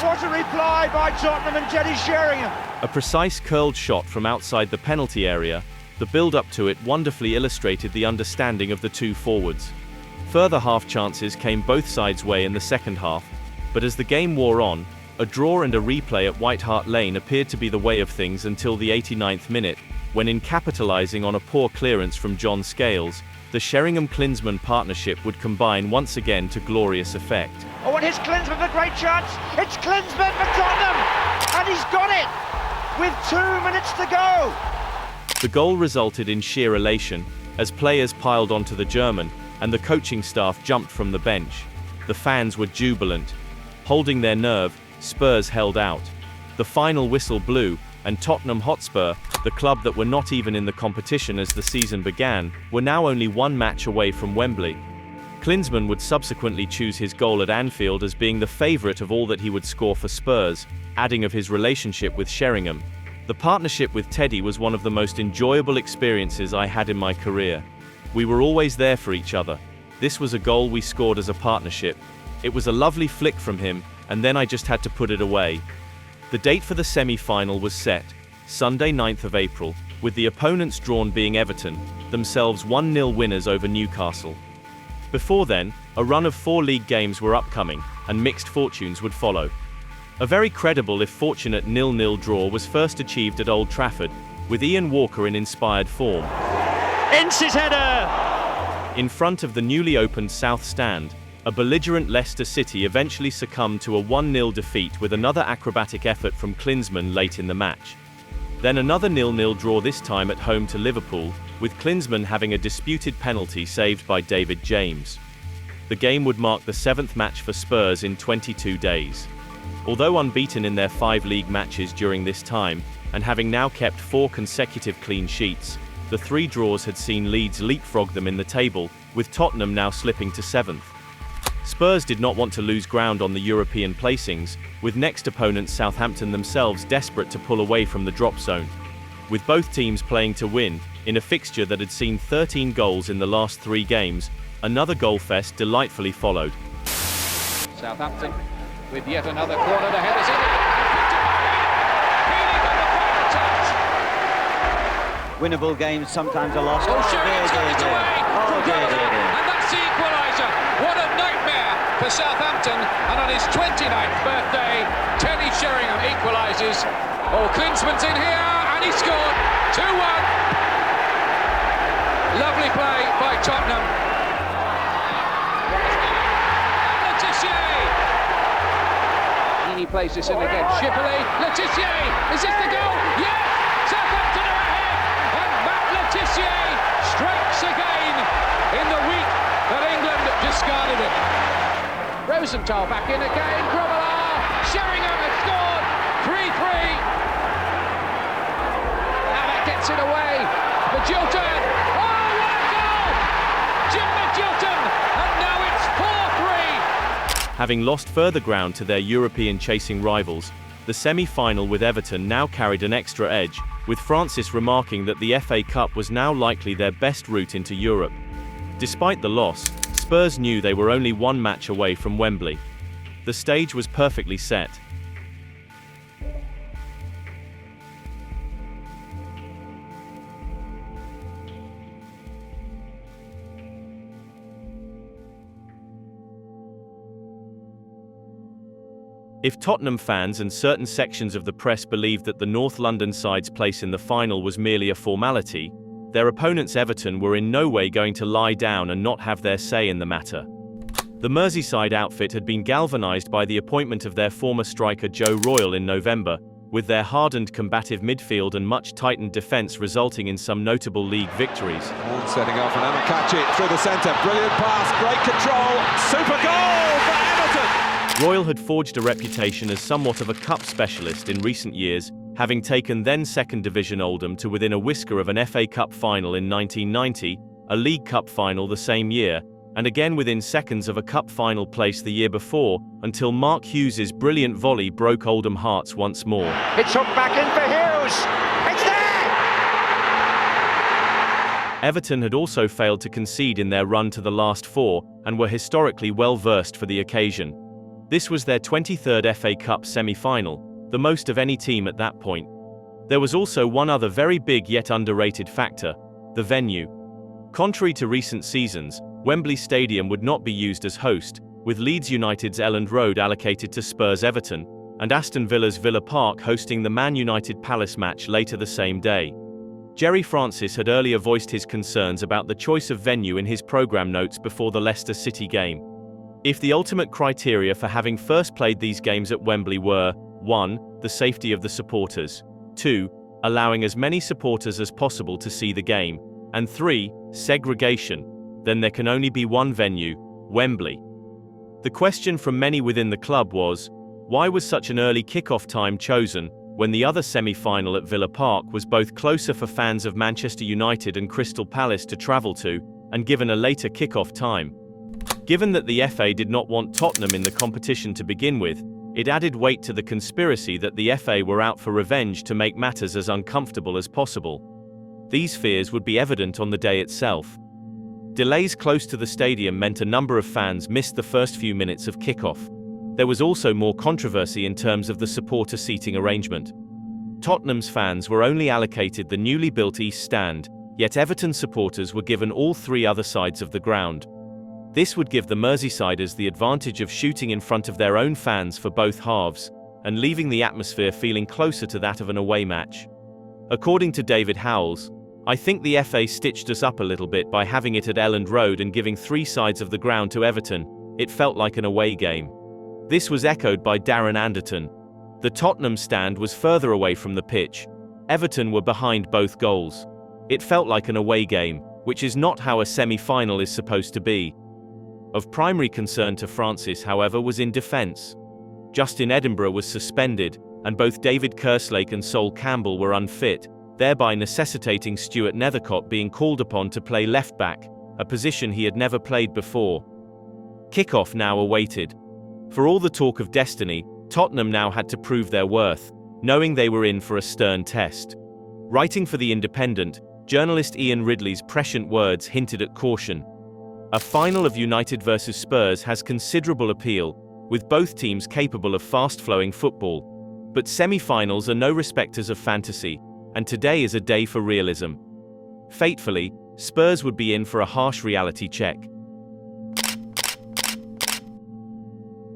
Speaker 7: What a reply by Tottenham and Gerry Sheringham.
Speaker 1: A precise curled shot from outside the penalty area, the build-up to it wonderfully illustrated the understanding of the 2 forwards. Further half-chances came both sides' way in the second half, but as the game wore on, a draw and a replay at White Hart Lane appeared to be the way of things until the 89th minute, when in capitalising on a poor clearance from John Scales, the Sheringham-Klinsmann partnership would combine once again to glorious effect.
Speaker 7: Oh, and here's Klinsmann with a great chance. It's Klinsmann for Tottenham, and he's got it with 2 minutes to go.
Speaker 1: The goal resulted in sheer elation, as players piled onto the German, and the coaching staff jumped from the bench. The fans were jubilant. Holding their nerve, Spurs held out. The final whistle blew, and Tottenham Hotspur, the club that were not even in the competition as the season began, were now only 1 match away from Wembley. Klinsmann would subsequently choose his goal at Anfield as being the favourite of all that he would score for Spurs, adding of his relationship with Sheringham. The partnership with Teddy was one of the most enjoyable experiences I had in my career. We were always there for each other. This was a goal we scored as a partnership. It was a lovely flick from him, and then I just had to put it away. The date for the semi-final was set, Sunday 9th of April, with the opponents drawn being Everton, themselves 1-0 winners over Newcastle. Before then, a run of 4 league games were upcoming, and mixed fortunes would follow. A very credible if fortunate 0-0 draw was first achieved at Old Trafford, with Ian Walker in inspired form.
Speaker 9: Ince's header!
Speaker 1: In front of the newly opened South Stand, a belligerent Leicester City eventually succumbed to a 1-0 defeat with another acrobatic effort from Klinsmann late in the match. Then another 0-0 draw, this time at home to Liverpool, with Klinsmann having a disputed penalty saved by David James. The game would mark the 7th match for Spurs in 22 days. Although unbeaten in their 5 league matches during this time, and having now kept 4 consecutive clean sheets, the 3 draws had seen Leeds leapfrog them in the table, with Tottenham now slipping to 7th. Spurs did not want to lose ground on the European placings, with next opponents Southampton themselves desperate to pull away from the drop zone. With both teams playing to win, in a fixture that had seen 13 goals in the last 3 games, another goal fest delightfully followed.
Speaker 4: Southampton with yet another corner, the header's in it.
Speaker 9: Winnable games sometimes are lost.
Speaker 4: Oh, Sheringham gives it away.
Speaker 9: Oh, dear.
Speaker 4: And that's the equaliser. What a nightmare for Southampton, and on his 29th birthday, Teddy Sheringham equalises. Oh, Klinsmann's in here, and he scored 2-1. Lovely play by Tottenham. He plays this in again. Shipley, Letitia, is this the goal? Yes! Southampton are ahead, and Matt Letitia strikes again in the week that England discarded it. Rosenthal back in again. Grobbelaar, Sheringham has scored 3-3. Now that gets it away. Magilton. Oh, what a goal! Jim Magilton, and now it's 4-3.
Speaker 1: Having lost further ground to their European chasing rivals, the semi-final with Everton now carried an extra edge, with Francis remarking that the FA Cup was now likely their best route into Europe. Despite the loss, Spurs knew they were only one match away from Wembley. The stage was perfectly set. If Tottenham fans and certain sections of the press believed that the North London side's place in the final was merely a formality, their opponents Everton were in no way going to lie down and not have their say in the matter. The Merseyside outfit had been galvanised by the appointment of their former striker Joe Royle in November, with their hardened combative midfield and much tightened defence resulting in some notable league victories.
Speaker 6: Horn setting off and Anakachi through the centre. Brilliant pass, great control, super goal for Everton!
Speaker 1: Royle had forged a reputation as somewhat of a cup specialist in recent years, having taken then second division Oldham to within a whisker of an FA Cup final in 1990, a League Cup final the same year, and again within seconds of a cup final place the year before, until Mark Hughes's brilliant volley broke Oldham hearts once more.
Speaker 7: It's hooked back in for Hughes. It's there!
Speaker 1: Everton had also failed to concede in their run to the last four, and were historically well versed for the occasion. This was their 23rd FA Cup semi-final, the most of any team at that point. There was also one other very big yet underrated factor: the venue. Contrary to recent seasons, Wembley Stadium would not be used as host, with Leeds United's Elland Road allocated to Spurs Everton, and Aston Villa's Villa Park hosting the Man United Palace match later the same day. Gerry Francis had earlier voiced his concerns about the choice of venue in his programme notes before the Leicester City game. If the ultimate criteria for having first played these games at Wembley were 1. The safety of the supporters, 2. Allowing as many supporters as possible to see the game, and 3. Segregation, then there can only be one venue, Wembley. The question from many within the club was, why was such an early kick-off time chosen, when the other semi-final at Villa Park was both closer for fans of Manchester United and Crystal Palace to travel to, and given a later kick-off time? Given that the FA did not want Tottenham in the competition to begin with, it added weight to the conspiracy that the FA were out for revenge to make matters as uncomfortable as possible. These fears would be evident on the day itself. Delays close to the stadium meant a number of fans missed the first few minutes of kickoff. There was also more controversy in terms of the supporter seating arrangement. Tottenham's fans were only allocated the newly built East Stand, yet Everton supporters were given all three other sides of the ground. This would give the Merseysiders the advantage of shooting in front of their own fans for both halves, and leaving the atmosphere feeling closer to that of an away match. According to David Howells, "I think the FA stitched us up a little bit by having it at Elland Road and giving three sides of the ground to Everton. It felt like an away game." This was echoed by Darren Anderton. The Tottenham stand was further away from the pitch. Everton were behind both goals. It felt like an away game, which is not how a semi-final is supposed to be. Of primary concern to Francis, however, was in defence. Justin Edinburgh was suspended, and both David Kerslake and Sol Campbell were unfit, thereby necessitating Stuart Nethercott being called upon to play left-back, a position he had never played before. Kickoff now awaited. For all the talk of destiny, Tottenham now had to prove their worth, knowing they were in for a stern test. Writing for The Independent, journalist Ian Ridley's prescient words hinted at caution. A final of United versus Spurs has considerable appeal, with both teams capable of fast-flowing football. But semi-finals are no respecters of fantasy, and today is a day for realism. Fatefully, Spurs would be in for a harsh reality check.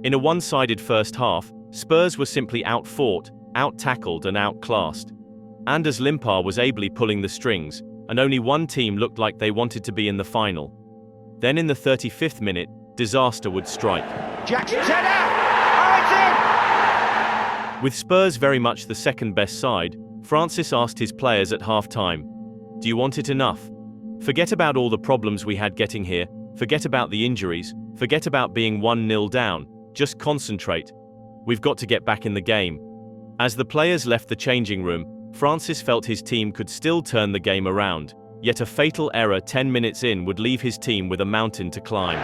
Speaker 1: In a one-sided first half, Spurs were simply outfought, out-tackled and outclassed. Anders Limpar was ably pulling the strings, and only one team looked like they wanted to be in the final. Then in the 35th minute, disaster would strike.
Speaker 7: Jackson's header! Oh, it's in!
Speaker 1: With Spurs very much the second-best side, Francis asked his players at half-time, "Do you want it enough? Forget about all the problems we had getting here, forget about the injuries, forget about being 1-0 down, just concentrate. We've got to get back in the game." As the players left the changing room, Francis felt his team could still turn the game around, yet a fatal error 10 minutes in would leave his team with a mountain to climb.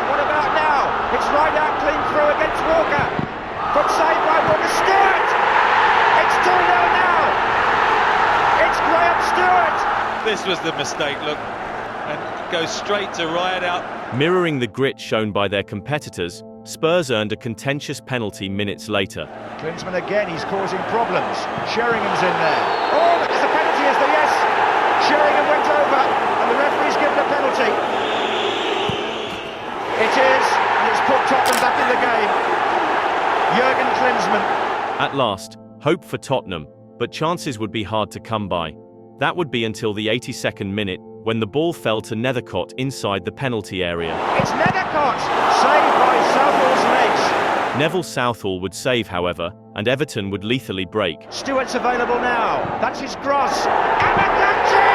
Speaker 7: What about now? It's right out clean through against Walker. Good save by Walker. Stewart! It's 2-0 now! It's Graham Stewart!
Speaker 10: This was the mistake, look, and goes straight to right out.
Speaker 1: Mirroring the grit shown by their competitors, Spurs earned a contentious penalty minutes later.
Speaker 7: Klinsmann again, he's causing problems. Sheringham's in there. Oh, there's a penalty, is there? Yes! Sheringham went over, and the referee's given a penalty. It is, and it's put Tottenham back in the game. Jurgen Klinsmann.
Speaker 1: At last, hope for Tottenham, but chances would be hard to come by. That would be until the 82nd minute, when the ball fell to Nethercott inside the penalty area.
Speaker 7: It's Nethercott, saved by Southall's legs.
Speaker 1: Neville Southall would save, however, and Everton would lethally break.
Speaker 7: Stewart's available now. That's his cross. Amakanchi!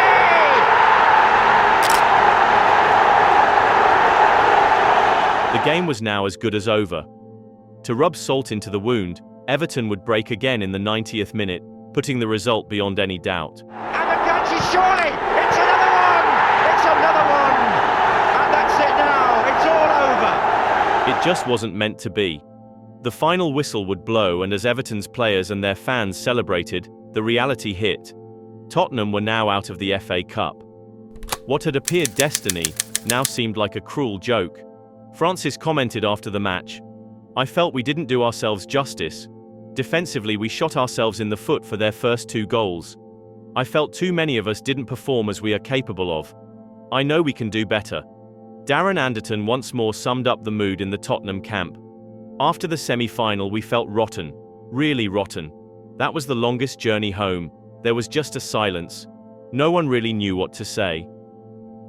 Speaker 1: The game was now as good as over. To rub salt into the wound, Everton would break again in the 90th minute, putting the result beyond any doubt.
Speaker 7: Amakanchi, surely! It's another one! It's another one! And that's it now. It's all over.
Speaker 1: It just wasn't meant to be. The final whistle would blow, and as Everton's players and their fans celebrated, the reality hit. Tottenham were now out of the FA Cup. What had appeared destiny now seemed like a cruel joke. Francis commented after the match, "I felt we didn't do ourselves justice. Defensively, we shot ourselves in the foot for their first 2 goals. I felt too many of us didn't perform as we are capable of. I know we can do better." Darren Anderton once more summed up the mood in the Tottenham camp. "After the semi-final, we felt rotten. Really rotten. That was the longest journey home. There was just a silence. No one really knew what to say."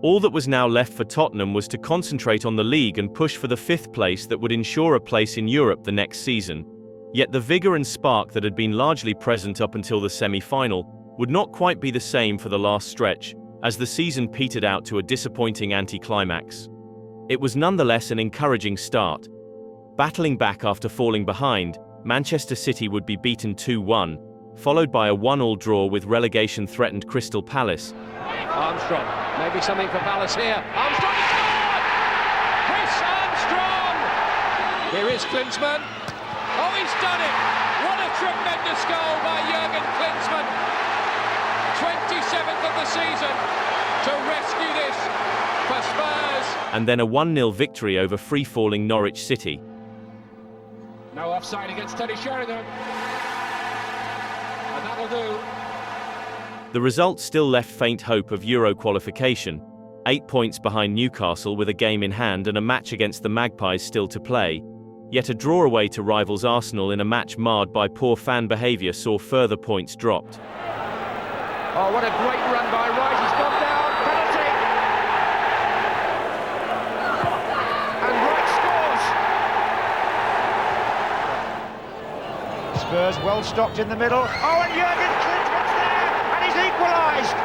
Speaker 1: All that was now left for Tottenham was to concentrate on the league and push for the 5th place that would ensure a place in Europe the next season. Yet the vigour and spark that had been largely present up until the semi-final would not quite be the same for the last stretch, as the season petered out to a disappointing anti-climax. It was nonetheless an encouraging start. Battling back after falling behind, Manchester City would be beaten 2-1, followed by a 1-1 draw with relegation-threatened Crystal Palace.
Speaker 4: Armstrong, maybe something for Palace here. Armstrong has scored! Chris Armstrong! Here is Klinsmann. Oh, he's done it! What a tremendous goal by Jurgen Klinsmann! 27th of the season to rescue this for Spurs.
Speaker 1: And then a 1-0 victory over free-falling Norwich City.
Speaker 4: No offside against Teddy Sheringham. And that'll do.
Speaker 1: The result still left faint hope of Euro qualification. 8 points behind Newcastle with a game in hand and a match against the Magpies still to play. Yet a draw away to rivals Arsenal in a match marred by poor fan behaviour saw further points dropped.
Speaker 7: Oh, what a great run by Wright. He's gone down. Penalty. And Wright scores. Spurs well stocked in the middle. Oh, and Jurgen Klinsmann's there. And he's equalised.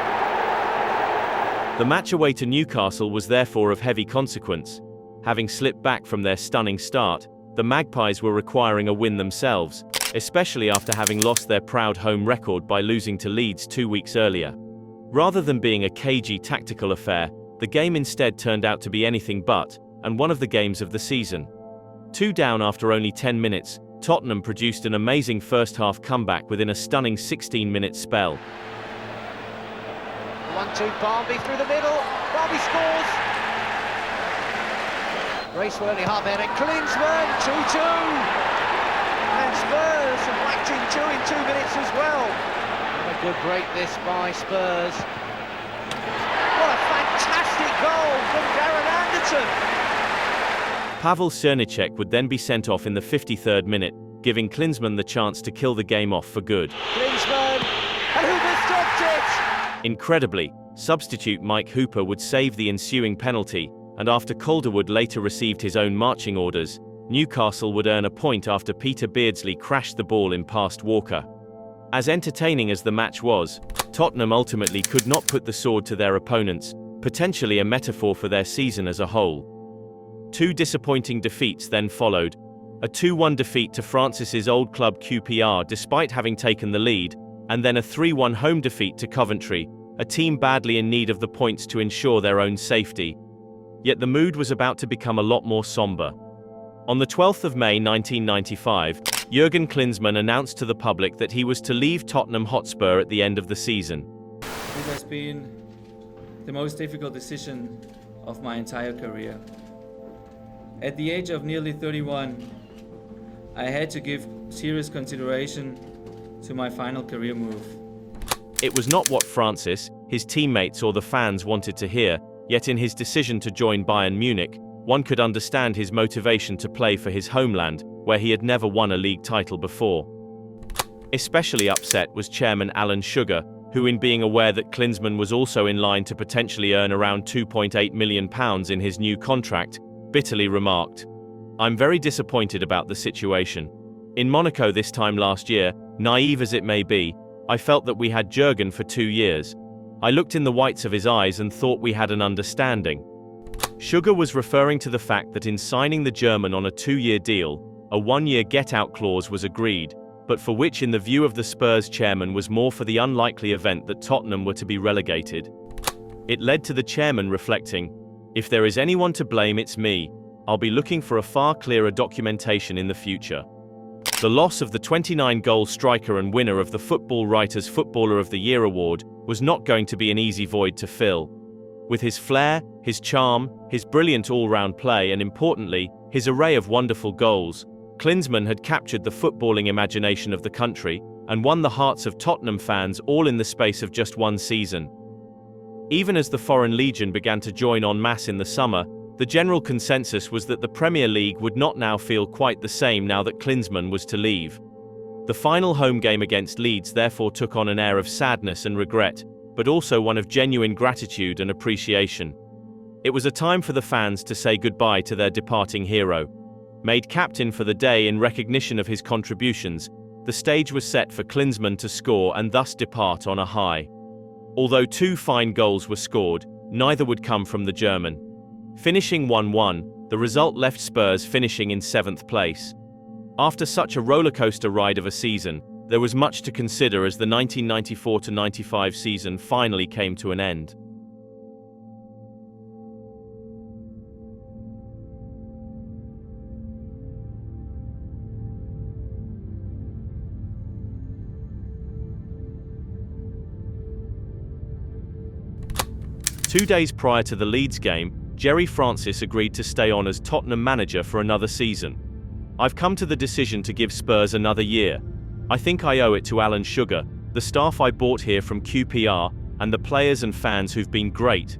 Speaker 1: The match away to Newcastle was therefore of heavy consequence. Having slipped back from their stunning start, the Magpies were requiring a win themselves, especially after having lost their proud home record by losing to Leeds 2 weeks earlier. Rather than being a cagey tactical affair, the game instead turned out to be anything but, and one of the games of the season. 2 down after only 10 minutes, Tottenham produced an amazing first-half comeback within a stunning 16-minute spell.
Speaker 7: 1-2 Barnby through the middle. Barnby scores. Raceway half header. Klinsmann 2-2. And Spurs have whacked in 2 in 2 minutes as well. What a good break this by Spurs. What a fantastic goal from Darren Anderton.
Speaker 1: Pavel Černíček would then be sent off in the 53rd minute, giving Klinsmann the chance to kill the game off for good.
Speaker 9: Klinsmann, and Hooper stopped it!
Speaker 1: Incredibly, substitute Mike Hooper would save the ensuing penalty, and after Calderwood later received his own marching orders, Newcastle would earn a point after Peter Beardsley crashed the ball in past Walker. As entertaining as the match was, Tottenham ultimately could not put the sword to their opponents, potentially a metaphor for their season as a whole. Two disappointing defeats then followed: a 2-1 defeat to Francis's old club QPR despite having taken the lead, and then a 3-1 home defeat to Coventry, a team badly in need of the points to ensure their own safety. Yet the mood was about to become a lot more somber. On the 12th of May 1995, Jurgen Klinsmann announced to the public that he was to leave Tottenham Hotspur at the end of the season.
Speaker 11: This has been the most difficult decision of my entire career. At the age of nearly 31, I had to give serious consideration to my final career move.
Speaker 1: It was not what Francis, his teammates or the fans wanted to hear, yet in his decision to join Bayern Munich, one could understand his motivation to play for his homeland, where he had never won a league title before. Especially upset was chairman Alan Sugar, who, in being aware that Klinsmann was also in line to potentially earn around £2.8 million in his new contract, bitterly remarked, "I'm very disappointed about the situation. In Monaco this time last year, naive as it may be, I felt that we had Jurgen for 2 years. I looked in the whites of his eyes and thought we had an understanding." Sugar was referring to the fact that in signing the German on a 2-year deal, a 1-year get-out clause was agreed, but for which in the view of the Spurs chairman was more for the unlikely event that Tottenham were to be relegated. It led to the chairman reflecting, "If there is anyone to blame, it's me. I'll be looking for a far clearer documentation in the future." The loss of the 29-goal striker and winner of the Football Writers' Footballer of the Year award was not going to be an easy void to fill. With his flair, his charm, his brilliant all-round play and, importantly, his array of wonderful goals, Klinsmann had captured the footballing imagination of the country and won the hearts of Tottenham fans all in the space of just 1 season. Even as the Foreign Legion began to join en masse in the summer, the general consensus was that the Premier League would not now feel quite the same now that Klinsmann was to leave. The final home game against Leeds therefore took on an air of sadness and regret, but also one of genuine gratitude and appreciation. It was a time for the fans to say goodbye to their departing hero. Made captain for the day in recognition of his contributions, the stage was set for Klinsmann to score and thus depart on a high. Although 2 fine goals were scored, neither would come from the German. Finishing 1-1, the result left Spurs finishing in 7th place. After such a rollercoaster ride of a season, there was much to consider as the 1994-95 season finally came to an end. Two days prior to the Leeds game, Gerry Francis agreed to stay on as Tottenham manager for another season. "I've come to the decision to give Spurs another year. I think I owe it to Alan Sugar, the staff I brought here from QPR, and the players and fans who've been great."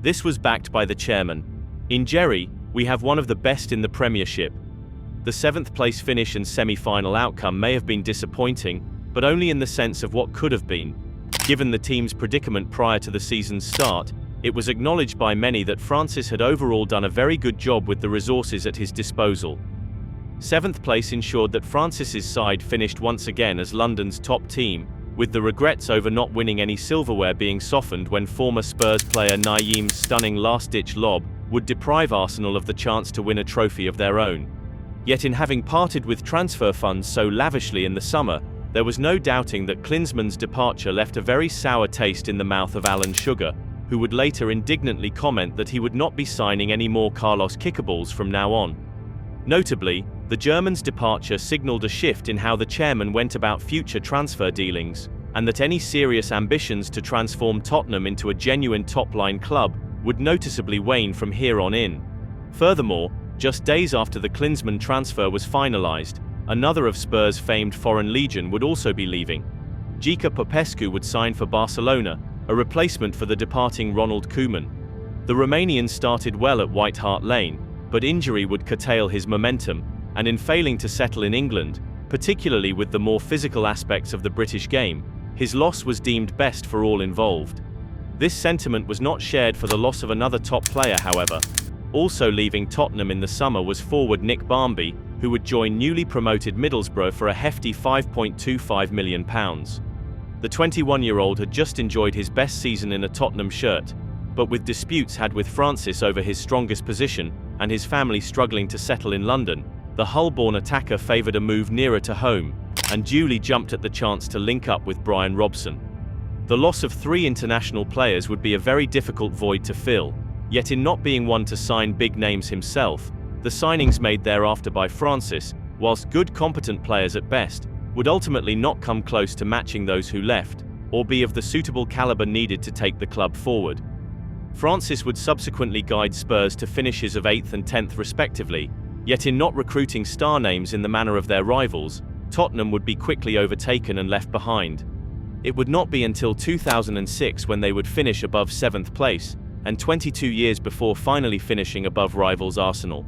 Speaker 1: This was backed by the chairman. "In Gerry, we have one of the best in the Premiership. The 7th place finish and semi-final outcome may have been disappointing, but only in the sense of what could have been. Given the team's predicament prior to the season's start, it was acknowledged by many that Francis had overall done a very good job with the resources at his disposal." 7th place ensured that Francis's side finished once again as London's top team, with the regrets over not winning any silverware being softened when former Spurs player Naeem's stunning last-ditch lob would deprive Arsenal of the chance to win a trophy of their own. Yet in having parted with transfer funds so lavishly in the summer, there was no doubting that Klinsmann's departure left a very sour taste in the mouth of Alan Sugar, who would later indignantly comment that he would not be signing any more Carlos Kickaballs from now on. Notably, the German's departure signalled a shift in how the chairman went about future transfer dealings, and that any serious ambitions to transform Tottenham into a genuine top-line club would noticeably wane from here on in. Furthermore, just days after the Klinsmann transfer was finalised, another of Spurs' famed Foreign Legion would also be leaving. Jika Popescu would sign for Barcelona, a replacement for the departing Ronald Koeman. The Romanian started well at White Hart Lane, but injury would curtail his momentum, and in failing to settle in England, particularly with the more physical aspects of the British game, his loss was deemed best for all involved. This sentiment was not shared for the loss of another top player, however. Also leaving Tottenham in the summer was forward Nick Barmby, who would join newly promoted Middlesbrough for a hefty £5.25 million. The 21-year-old had just enjoyed his best season in a Tottenham shirt, but with disputes had with Francis over his strongest position and his family struggling to settle in London, the Hull-born attacker favoured a move nearer to home and duly jumped at the chance to link up with Brian Robson. The loss of 3 international players would be a very difficult void to fill, yet in not being one to sign big names himself, the signings made thereafter by Francis, whilst good competent players at best, would ultimately not come close to matching those who left, or be of the suitable calibre needed to take the club forward. Francis would subsequently guide Spurs to finishes of 8th and 10th respectively, yet in not recruiting star names in the manner of their rivals, Tottenham would be quickly overtaken and left behind. It would not be until 2006 when they would finish above 7th place, and 22 years before finally finishing above rivals Arsenal.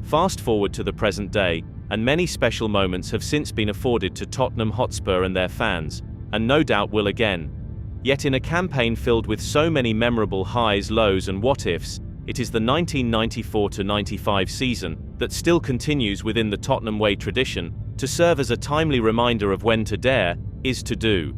Speaker 1: Fast forward to the present day, and many special moments have since been afforded to Tottenham Hotspur and their fans, and no doubt will again. Yet in a campaign filled with so many memorable highs, lows and what-ifs, it is the 1994-95 season that still continues within the Tottenham Way tradition to serve as a timely reminder of when to dare is to do.